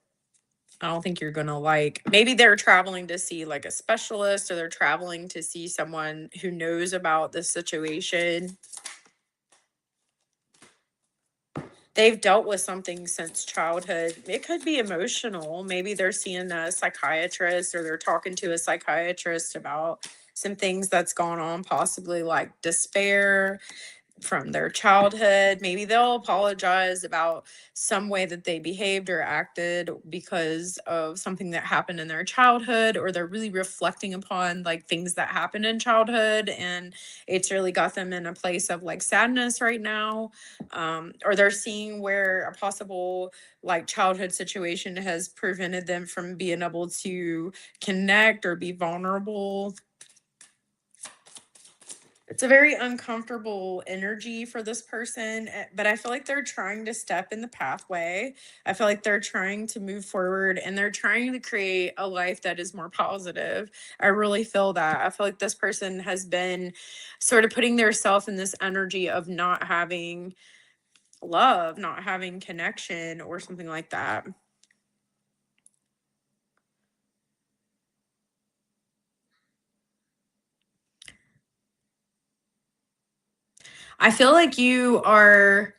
I don't think you're going to like, maybe they're traveling to see like a specialist, or they're traveling to see someone who knows about the situation. They've dealt with something since childhood. It could be emotional. Maybe they're seeing a psychiatrist, or they're talking to a psychiatrist about some things that's gone on, possibly like despair from their childhood. Maybe they'll apologize about some way that they behaved or acted because of something that happened in their childhood, or they're really reflecting upon like things that happened in childhood, and it's really got them in a place of like sadness right now. Or they're seeing where a possible like childhood situation has prevented them from being able to connect or be vulnerable. It's a very uncomfortable energy for this person, but I feel like they're trying to step in the pathway. I feel like they're trying to move forward, and they're trying to create a life that is more positive. I really feel that. I feel like this person has been sort of putting their self in this energy of not having love, not having connection, or something like that. I feel like you are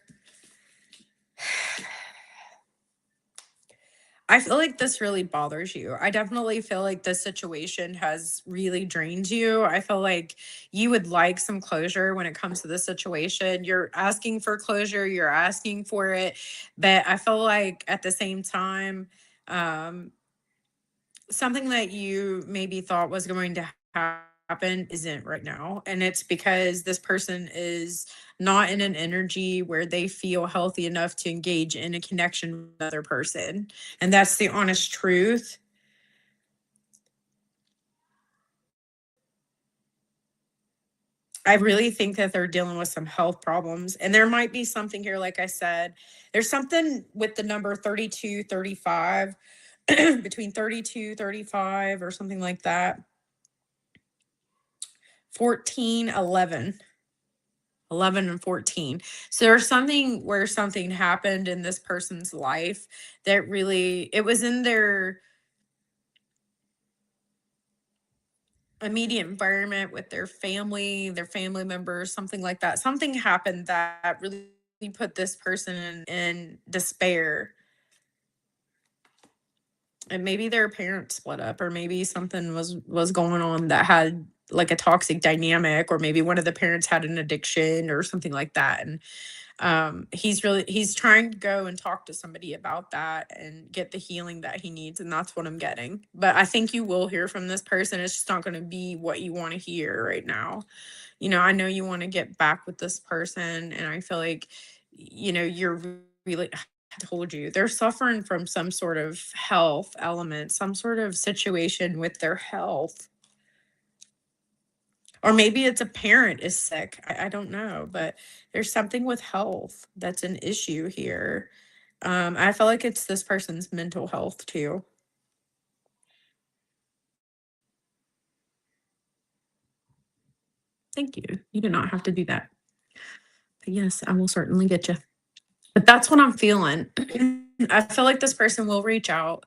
I feel like this really bothers you. I definitely feel like this situation has really drained you. I feel like you would like some closure when it comes to this situation. You're asking for closure, you're asking for it, but I feel like at the same time, um, something that you maybe thought was going to happen isn't right now. And it's because this person is not in an energy where they feel healthy enough to engage in a connection with another person. And that's the honest truth. I really think that they're dealing with some health problems. And there might be something here, like I said, there's something with the number 32, 35, between 32, 35, or something like that. 14, 11. 11 and 14. So there's something where something happened in this person's life that really, it was in their immediate environment with their family members, something like that. Something happened that really put this person in despair. And maybe their parents split up, or maybe something was going on that had like a toxic dynamic, or maybe one of the parents had an addiction or something like that. And he's trying to go and talk to somebody about that and get the healing that he needs, and that's what I'm getting. But I think you will hear from this person. It's just not going to be what you want to hear right now. I know you want to get back with this person, and I feel like you're really, I told you, they're suffering from some sort of health element, some sort of situation with their health. Or maybe it's a parent is sick. I don't know, but there's something with health that's an issue here. I feel like it's this person's mental health too. Thank you. You do not have to do that. But yes, I will certainly get you. But that's what I'm feeling. I feel like this person will reach out.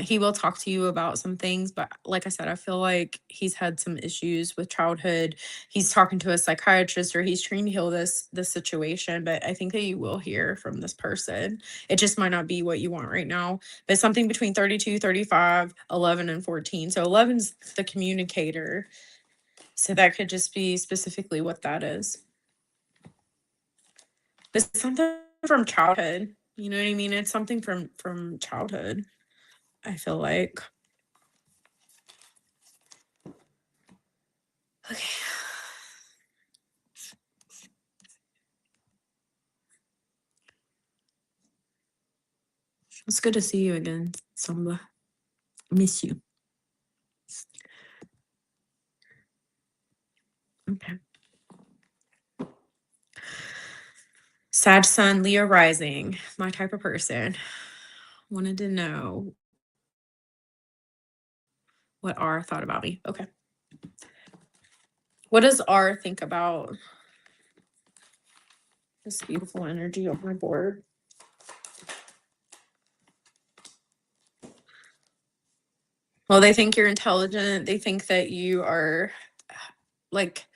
He will talk to you about some things, but like I said, I feel like he's had some issues with childhood. He's talking to a psychiatrist, or he's trying to heal this situation, but I think that you will hear from this person. It just might not be what you want right now, but something between 32, 35, 11, and 14. So 11's the communicator. So that could just be specifically what that is. It's something from childhood. You know what I mean? It's something from childhood, I feel like. Okay. It's good to see you again, Samba. Miss you. Okay. Sag Sun, Leo rising, my type of person. Wanted to know what R thought about me. Okay. What does R think about this beautiful energy on my board? Well, they think you're intelligent. They think that you are like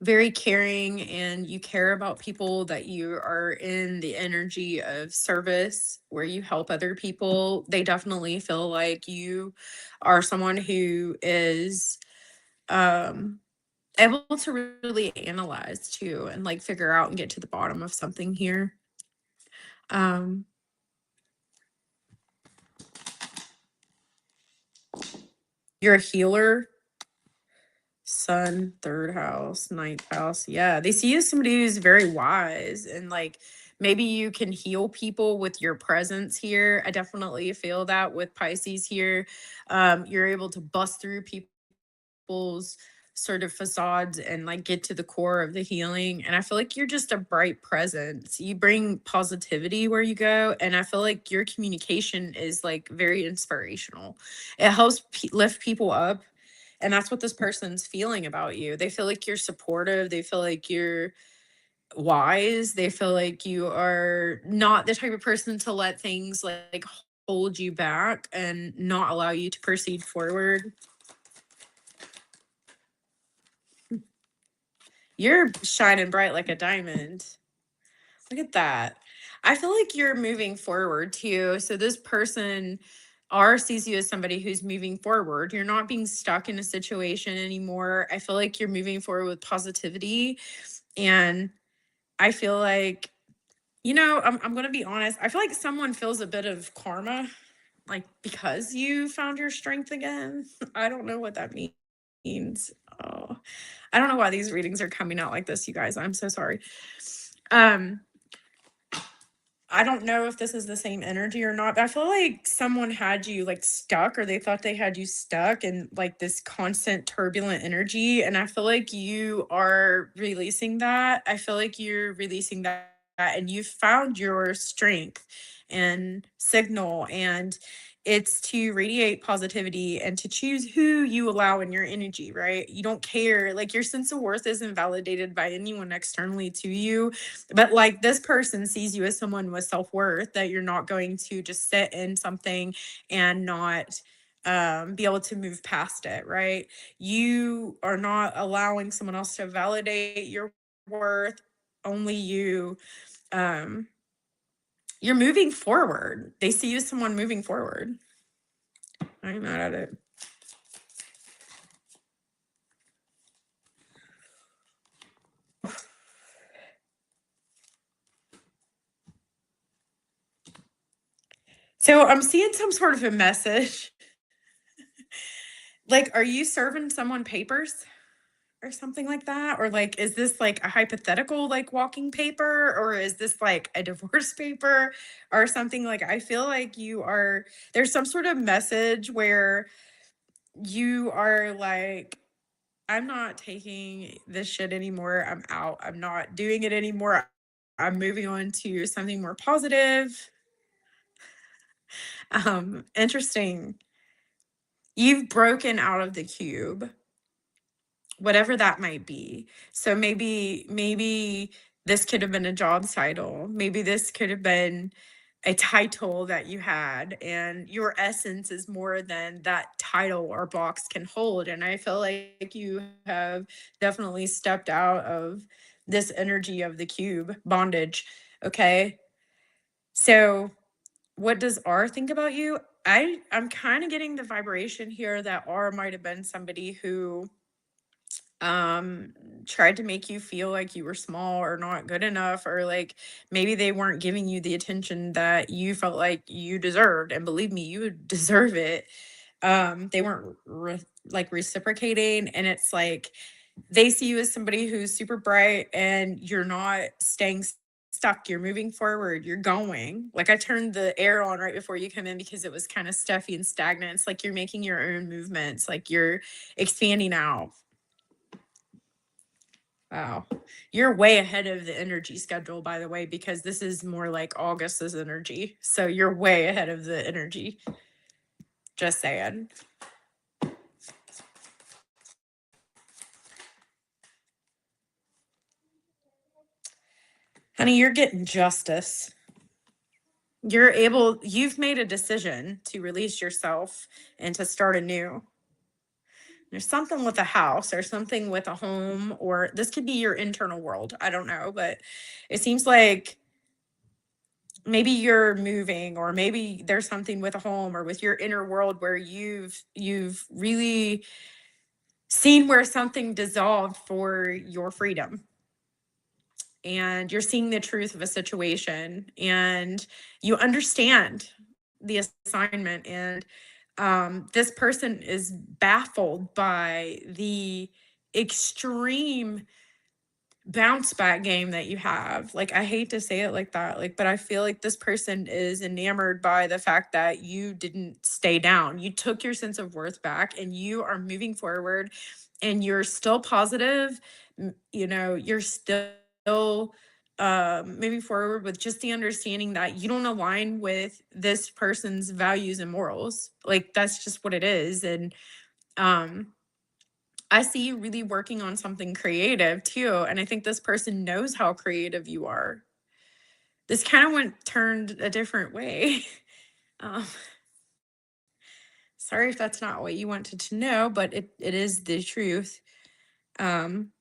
very caring, and you care about people, that you are in the energy of service where you help other people. They definitely feel like you are someone who is um able to really analyze too, and like figure out and get to the bottom of something here. Um you're a healer. Sun, third house, ninth house. Yeah, they see you as somebody who's very wise, and like maybe you can heal people with your presence here. I definitely feel that with Pisces here. You're able to bust through people's sort of facades and like get to the core of the healing. And I feel like you're just a bright presence. You bring positivity where you go. And I feel like your communication is like very inspirational. It helps lift people up. And that's what this person's feeling about you. They feel like you're supportive. They feel like you're wise. They feel like you are not the type of person to let things like hold you back and not allow you to proceed forward. You're shining bright like a diamond. Look at that. I feel like you're moving forward too. So this person R sees you as somebody who's moving forward. You're not being stuck in a situation anymore. I feel like you're moving forward with positivity. And I feel like, I'm going to be honest. I feel like someone feels a bit of karma, like because you found your strength again. I don't know what that means. Oh, I don't know why these readings are coming out like this, you guys. I'm so sorry. Um, I don't know if this is the same energy or not, but I feel like someone had you like stuck, or they thought they had you stuck in like this constant turbulent energy. And I feel like you are releasing that. I feel like you're releasing that and you found your strength and signal, and it's to radiate positivity and to choose who you allow in your energy, right? You don't care. Like your sense of worth isn't validated by anyone externally to you, but like this person sees you as someone with self-worth, that you're not going to just sit in something and not be able to move past it, right? You are not allowing someone else to validate your worth, only you. um you're moving forward. They see you as someone moving forward. I'm mad at it. So I'm seeing some sort of a message. Like, are you serving someone papers or something like that? Or like, is this like a hypothetical, like walking paper? Or is this like a divorce paper or something? Like, I feel like there's some sort of message where you are like, I'm not taking this shit anymore. I'm out. I'm not doing it anymore. I'm moving on to something more positive. Interesting. You've broken out of the cube, whatever that might be. So maybe this could have been a job title. Maybe this could have been a title that you had, and your essence is more than that title or box can hold. And I feel like you have definitely stepped out of this energy of the cube bondage. Okay. So what does R think about you? I'm kind of getting the vibration here that R might have been somebody who um tried to make you feel like you were small or not good enough, or like maybe they weren't giving you the attention that you felt like you deserved, and believe me, you would deserve it. They weren't like reciprocating, and it's like they see you as somebody who's super bright, and you're not staying stuck. You're moving forward. You're going. Like I turned the air on right before you come in because it was kind of stuffy and stagnant. It's like you're making your own movements, like you're expanding out. Wow. You're way ahead of the energy schedule, by the way, because this is more like August's energy. So you're way ahead of the energy. Just saying. Honey, you're getting justice. You've made a decision to release yourself and to start anew. There's something with a house or something with a home, or this could be your internal world. I don't know, but it seems like maybe you're moving, or maybe there's something with a home or with your inner world where you've really seen where something dissolved for your freedom, and you're seeing the truth of a situation, and you understand the assignment. And this person is baffled by the extreme bounce back game that you have. Like, I hate to say it like that, like, but I feel like this person is enamored by the fact that you didn't stay down. You took your sense of worth back, and you are moving forward, and you're still positive. You're still moving forward with just the understanding that you don't align with this person's values and morals. Like, that's just what it is. And um I see you really working on something creative too. And I think this person knows how creative you are. This kind of went turned a different way. Um, Sorry if that's not what you wanted to know, but it is the truth. Um,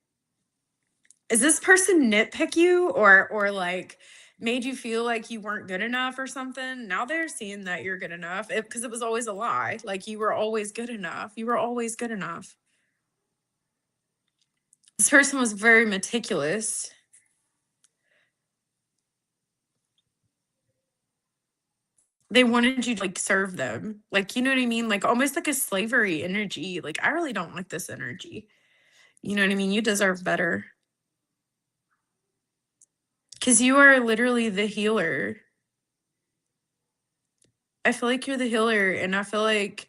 is this person nitpick you, or like made you feel like you weren't good enough or something? Now they're seeing that you're good enough, because it was always a lie. Like, you were always good enough. You were always good enough. This person was very meticulous. They wanted you to, like, serve them. Like, you know what I mean? Like, almost like a slavery energy. Like, I really don't like this energy. You know what I mean? You deserve better. Because you are literally the healer. I feel like you're the healer, and I feel like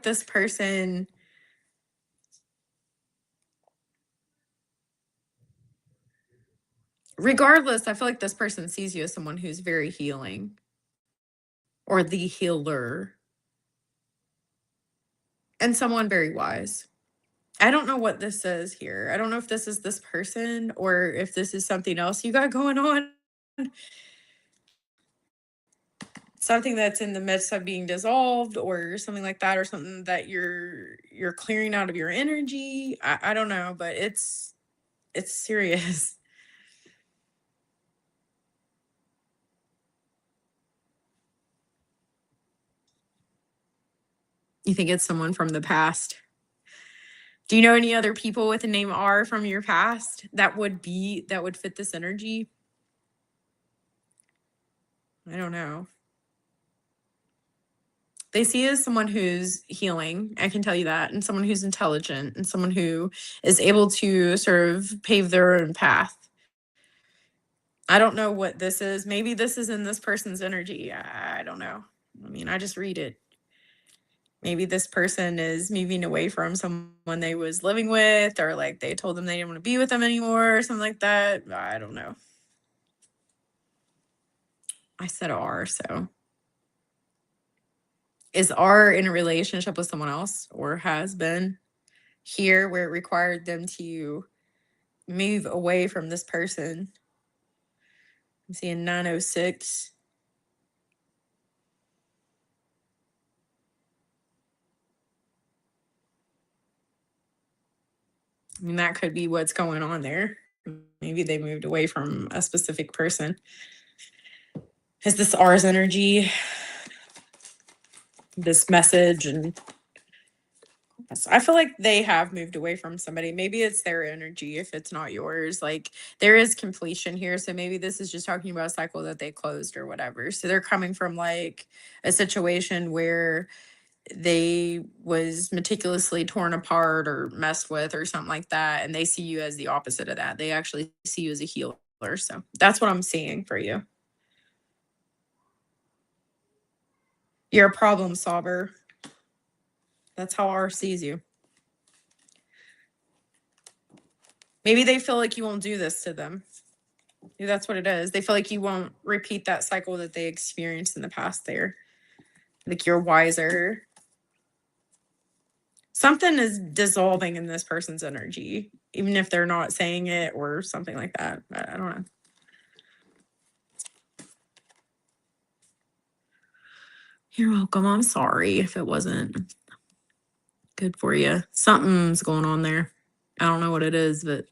this person, regardless, I feel like this person sees you as someone who's very healing or the healer and someone very wise. I don't know what this says here. I don't know if this is this person or if this is something else you got going on. Something that's in the midst of being dissolved or something like that, or something that you're clearing out of your energy. I don't know, but it's serious. You think it's someone from the past? Do you know any other people with the name R from your past that would fit this energy? I don't know. They see you as someone who's healing, I can tell you that, and someone who's intelligent and someone who is able to sort of pave their own path. I don't know what this is. Maybe this is in this person's energy. I don't know. I mean, I just read it. Maybe this person is moving away from someone they was living with, or like they told them they didn't want to be with them anymore or something like that. I don't know. I said R, so is R in a relationship with someone else or has been here where it required them to move away from this person? I'm seeing 906. I mean, that could be what's going on there. Maybe they moved away from a specific person. Is this R's energy? This message, and I feel like they have moved away from somebody. Maybe it's their energy if it's not yours. Like, there is completion here, so maybe this is just talking about a cycle that they closed or whatever. So they're coming from like a situation where they was meticulously torn apart or messed with or something like that, and they see you as the opposite of that. They actually see you as a healer. So that's what I'm seeing for you. You're a problem solver. That's how R sees you. Maybe they feel like you won't do this to them. Maybe that's what it is. They feel like you won't repeat that cycle that they experienced in the past there. Like, you're wiser. Something is dissolving in this person's energy, even if they're not saying it or something like that. I don't know. You're welcome. I'm sorry if it wasn't good for you. Something's going on there. I don't know what it is, but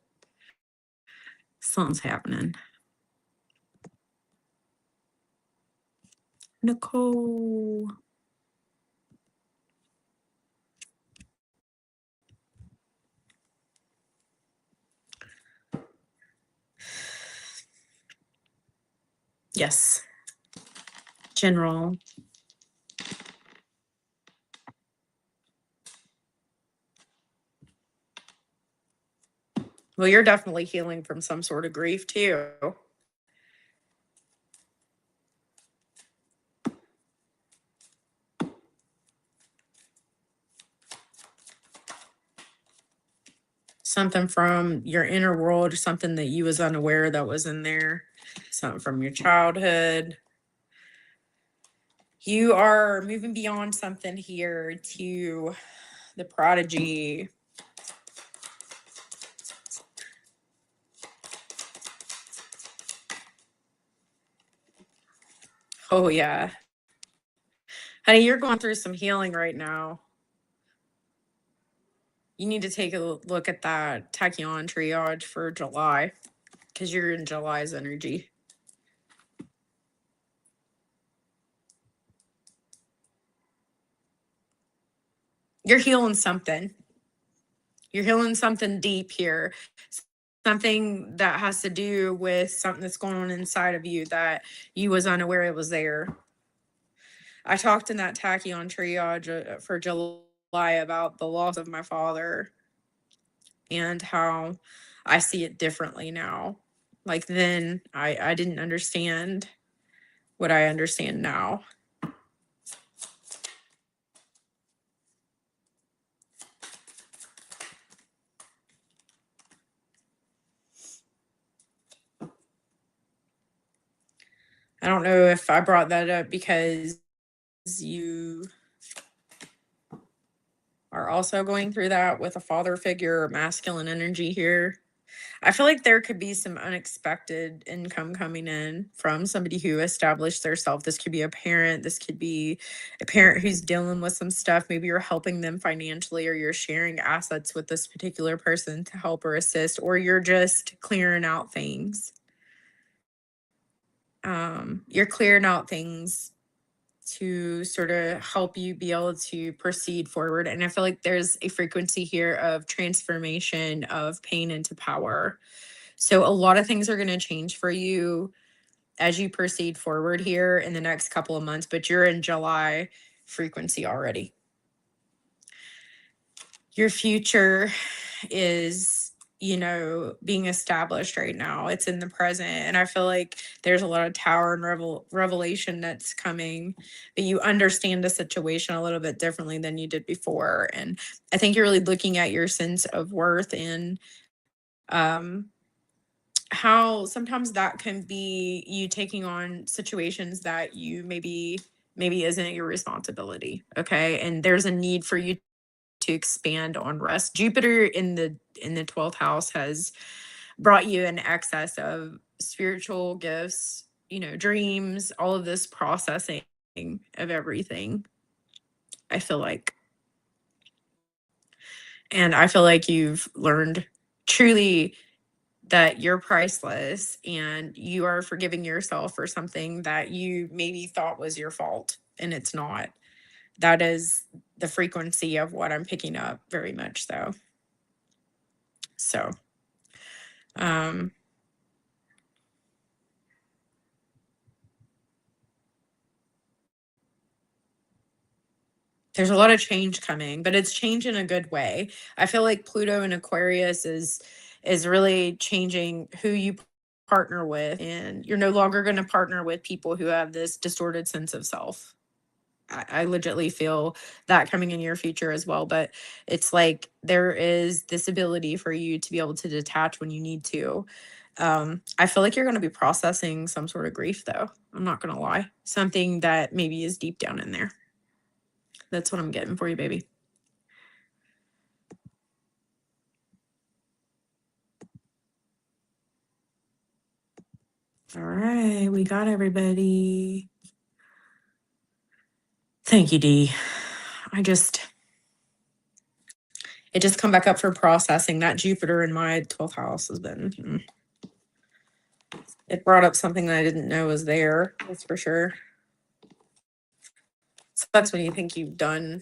something's happening. Nicole. Yes. General. Well, you're definitely healing from some sort of grief too. Something from your inner world, something that you was unaware that was in there, something from your childhood. You are moving beyond something here to the prodigy. Oh yeah. Honey, you're going through some healing right now. You need to take a look at that Taccion Triage for July, because you're in July's energy. You're healing something. You're healing something deep here. something that has to do with something that's going on inside of you that you was unaware it was there. I talked in that Taccion Triage for July about the loss of my father and how I see it differently now. Like then I didn't understand what I understand now. I don't know if I brought that up because you are also going through that with a father figure or masculine energy here. I feel like there could be some unexpected income coming in from somebody who established their self. This could be a parent. This could be a parent who's dealing with some stuff. Maybe you're helping them financially, or you're sharing assets with this particular person to help or assist, or you're just clearing out things. You're clearing out things to sort of help you be able to proceed forward. And I feel like there's a frequency here of transformation of pain into power. So a lot of things are going to change for you as you proceed forward here in the next couple of months, but you're in July frequency already. Your future is, being established right now. It's in the present. And I feel like there's a lot of tower and revelation that's coming, but you understand the situation a little bit differently than you did before. And I think you're really looking at your sense of worth and how sometimes that can be you taking on situations that you maybe isn't your responsibility. Okay. And there's a need for you to expand on rest. Jupiter in the 12th house has brought you an excess of spiritual gifts, dreams, all of this processing of everything. I feel like. And I feel like you've learned truly that you're priceless and you are forgiving yourself for something that you maybe thought was your fault and it's not. That is the frequency of what I'm picking up very much so. So, um, there's a lot of change coming, but it's change in a good way. I feel like Pluto in Aquarius is really changing who you partner with, and you're no longer going to partner with people who have this distorted sense of self. I legitimately feel that coming in your future as well. But it's like there is this ability for you to be able to detach when you need to. I feel like you're going to be processing some sort of grief, though. I'm not going to lie. Something that maybe is deep down in there. That's what I'm getting for you, baby. All right. We got everybody. Thank you, Dee. It just come back up for processing. That Jupiter in my 12th house has been, it brought up something that I didn't know was there. That's for sure. Sucks when you think you've done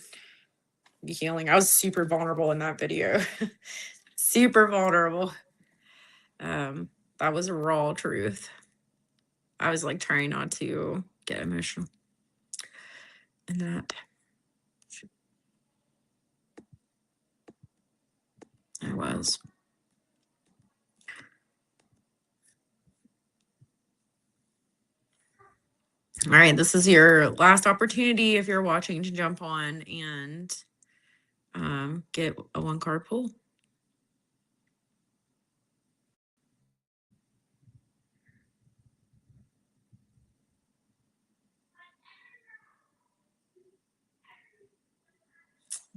the healing. I was super vulnerable in that video. Super vulnerable. That was a raw truth. I was like trying not to get emotional in that. I was. All right, this is your last opportunity if you're watching to jump on and get a 1-card pull.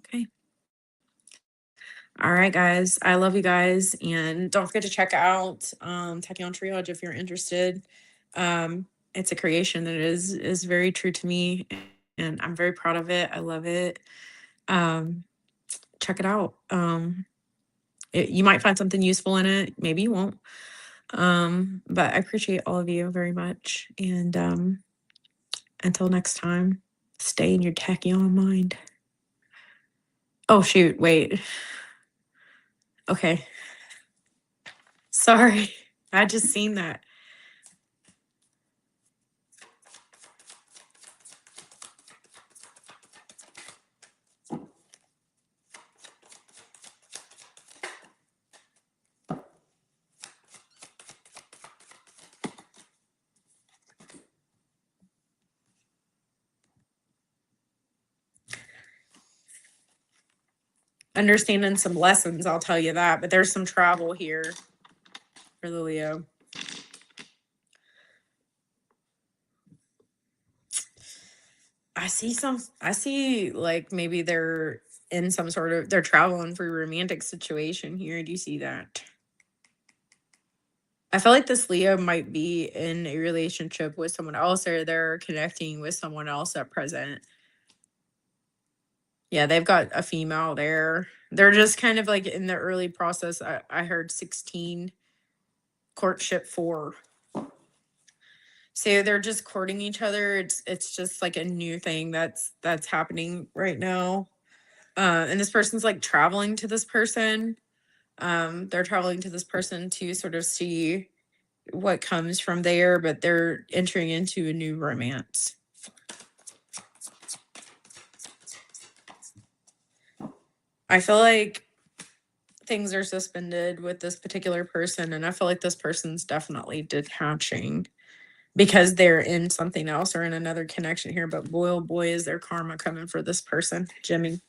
Okay. All right, guys. I love you guys. And don't forget to check out Taccion Triage if you're interested. It's a creation that is very true to me, and I'm very proud of it. I love it. Check it out. You might find something useful in it. Maybe you won't. But I appreciate all of you very much. And until next time, stay in your tachyon mind. Oh, shoot. Wait. Okay. Sorry. I just seen that. Understanding some lessons, I'll tell you that, but there's some travel here for the Leo. I see like maybe they're in some sort of, they're traveling for a romantic situation here. Do you see that? I feel like this Leo might be in a relationship with someone else, or they're connecting with someone else at present. Yeah, they've got a female there. They're just kind of like in the early process. I heard 16, courtship 4. So they're just courting each other. It's just like a new thing that's happening right now. And this person's like traveling to this person. They're traveling to this person to sort of see what comes from there, but they're entering into a new romance. I feel like things are suspended with this particular person, and I feel like this person's definitely detaching because they're in something else or in another connection here. But boy, oh boy, is there karma coming for this person, Jimmy.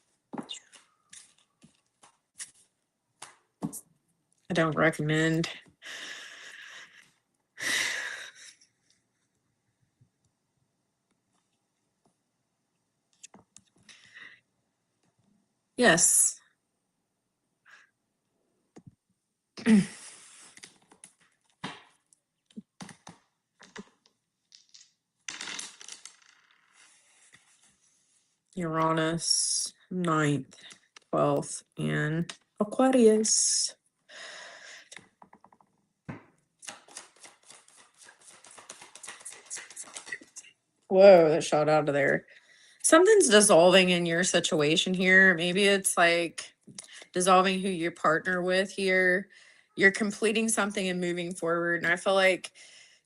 I don't recommend. Yes. Uranus, 9th, 12th, and Aquarius. Whoa, that shot out of there. Something's dissolving in your situation here. Maybe it's like dissolving who you partner with here. You're completing something and moving forward. And I feel like,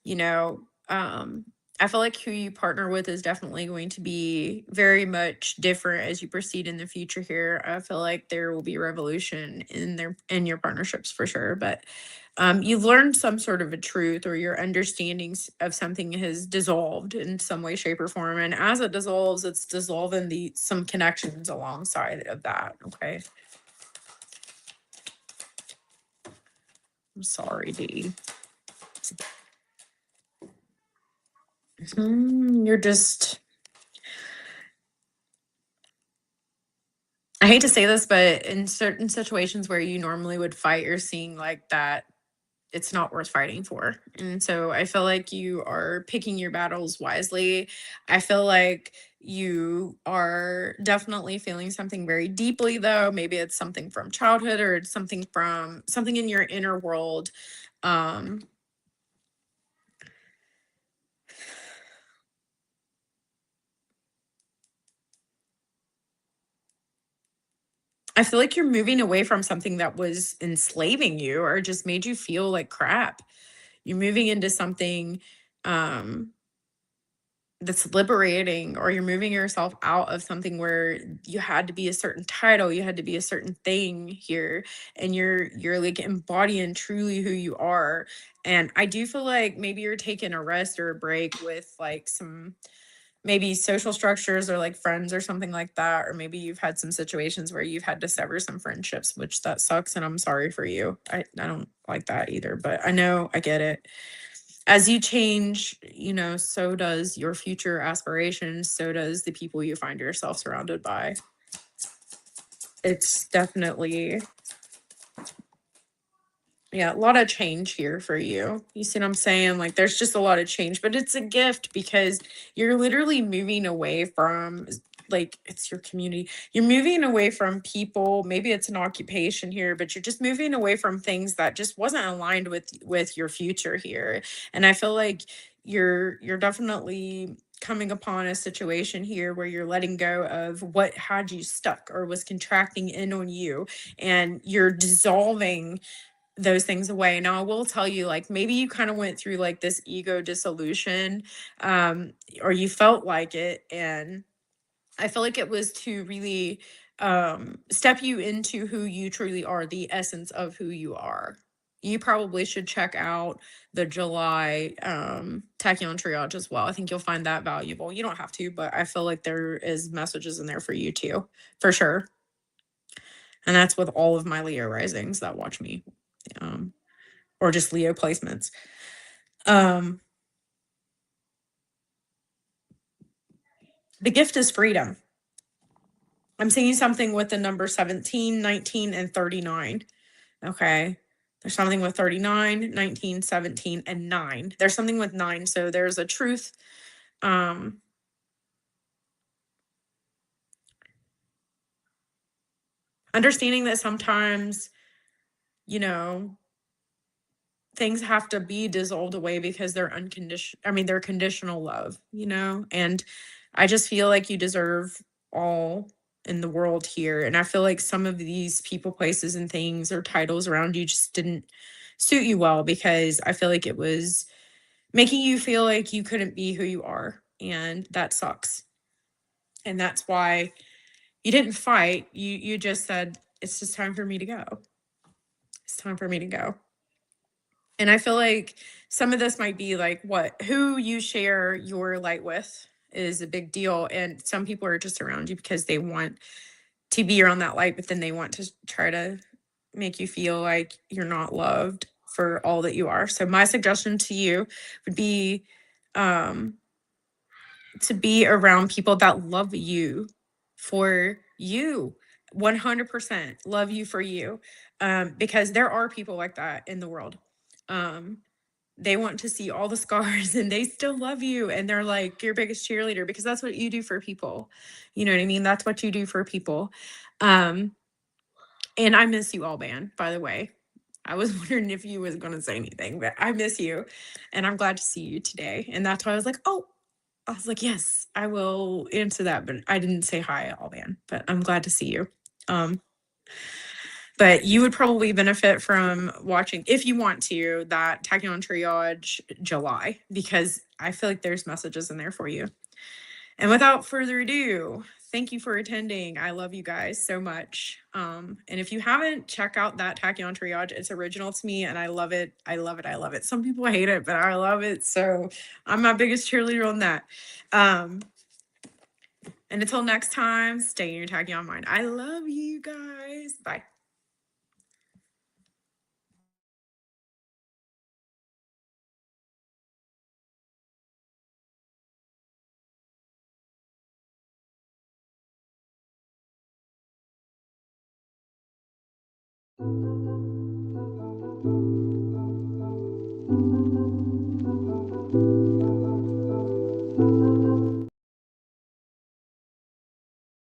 you know, I feel like who you partner with is definitely going to be very much different as you proceed in the future here. I feel like there will be revolution in your partnerships for sure. But you've learned some sort of a truth, or your understandings of something has dissolved in some way, shape, or form. And as it dissolves, it's dissolving some connections alongside of that. Okay. I'm sorry, D. You're just, I hate to say this, but in certain situations where you normally would fight, you're seeing like that it's not worth fighting for. And so I feel like you are picking your battles wisely. I feel like you are definitely feeling something very deeply, though. Maybe it's something from childhood, or it's something from something in your inner world. Um, I feel like you're moving away from something that was enslaving you or just made you feel like crap. You're moving into something um that's liberating, or you're moving yourself out of something where you had to be a certain title, you had to be a certain thing here, and you're like embodying truly who you are. And I do feel like maybe you're taking a rest or a break with like some maybe social structures or like friends or something like that, or maybe you've had some situations where you've had to sever some friendships, which that sucks, and I'm sorry for you. I don't like that either, but I know, I get it. As you change, so does your future aspirations, so does the people you find yourself surrounded by. It's definitely, yeah, a lot of change here for you. You see what I'm saying? Like there's just a lot of change, but it's a gift because you're literally moving away from, like, it's your community. You're moving away from people. Maybe it's an occupation here, but you're just moving away from things that just wasn't aligned with your future here. And I feel like you're definitely coming upon a situation here where you're letting go of what had you stuck or was contracting in on you, and you're dissolving those things away. Now, I will tell you, like, maybe you kind of went through like this ego dissolution, um, or you felt like it. And I feel like it was to really step you into who you truly are, the essence of who you are. You probably should check out the July Taccion Triage as well. I think you'll find that valuable. You don't have to, but I feel like there is messages in there for you too, for sure. And that's with all of my Leo risings that watch me, um, or just Leo placements. Um, the gift is freedom. I'm seeing something with the number 17, 19, and 39. Okay. There's something with 39, 19, 17, and 9. There's something with 9. So there's a truth. Understanding that sometimes, you know, things have to be dissolved away because they're unconditional. I mean, they're conditional love, and I just feel like you deserve all in the world here. And I feel like some of these people, places, and things or titles around you just didn't suit you well, because I feel like it was making you feel like you couldn't be who you are. And that sucks. And that's why you didn't fight. You just said, it's just time for me to go. It's time for me to go. And I feel like some of this might be like who you share your light with is a big deal. And some people are just around you because they want to be around that light, but then they want to try to make you feel like you're not loved for all that you are. So my suggestion to you would be to be around people that love you for you. 100% love you for you, because there are people like that in the world. They want to see all the scars and they still love you, and they're like your biggest cheerleader, because that's what you do for people. You know what I mean? That's what you do for people. And I miss you all, man, by the way. I was wondering if you was going to say anything, but I miss you, and I'm glad to see you today. And that's why I was like, oh, I was like, yes, I will answer that, but I didn't say hi, all man. But I'm glad to see you. But you would probably benefit from watching, if you want to, that Taccion Triage July, because I feel like there's messages in there for you. And without further ado, thank you for attending. I love you guys so much. And if you haven't, check out that Taccion Triage. It's original to me, and I love it. I love it. I love it. Some people hate it, but I love it. So I'm my biggest cheerleader on that. And until next time, stay in your Taccion mind. I love you guys. Bye.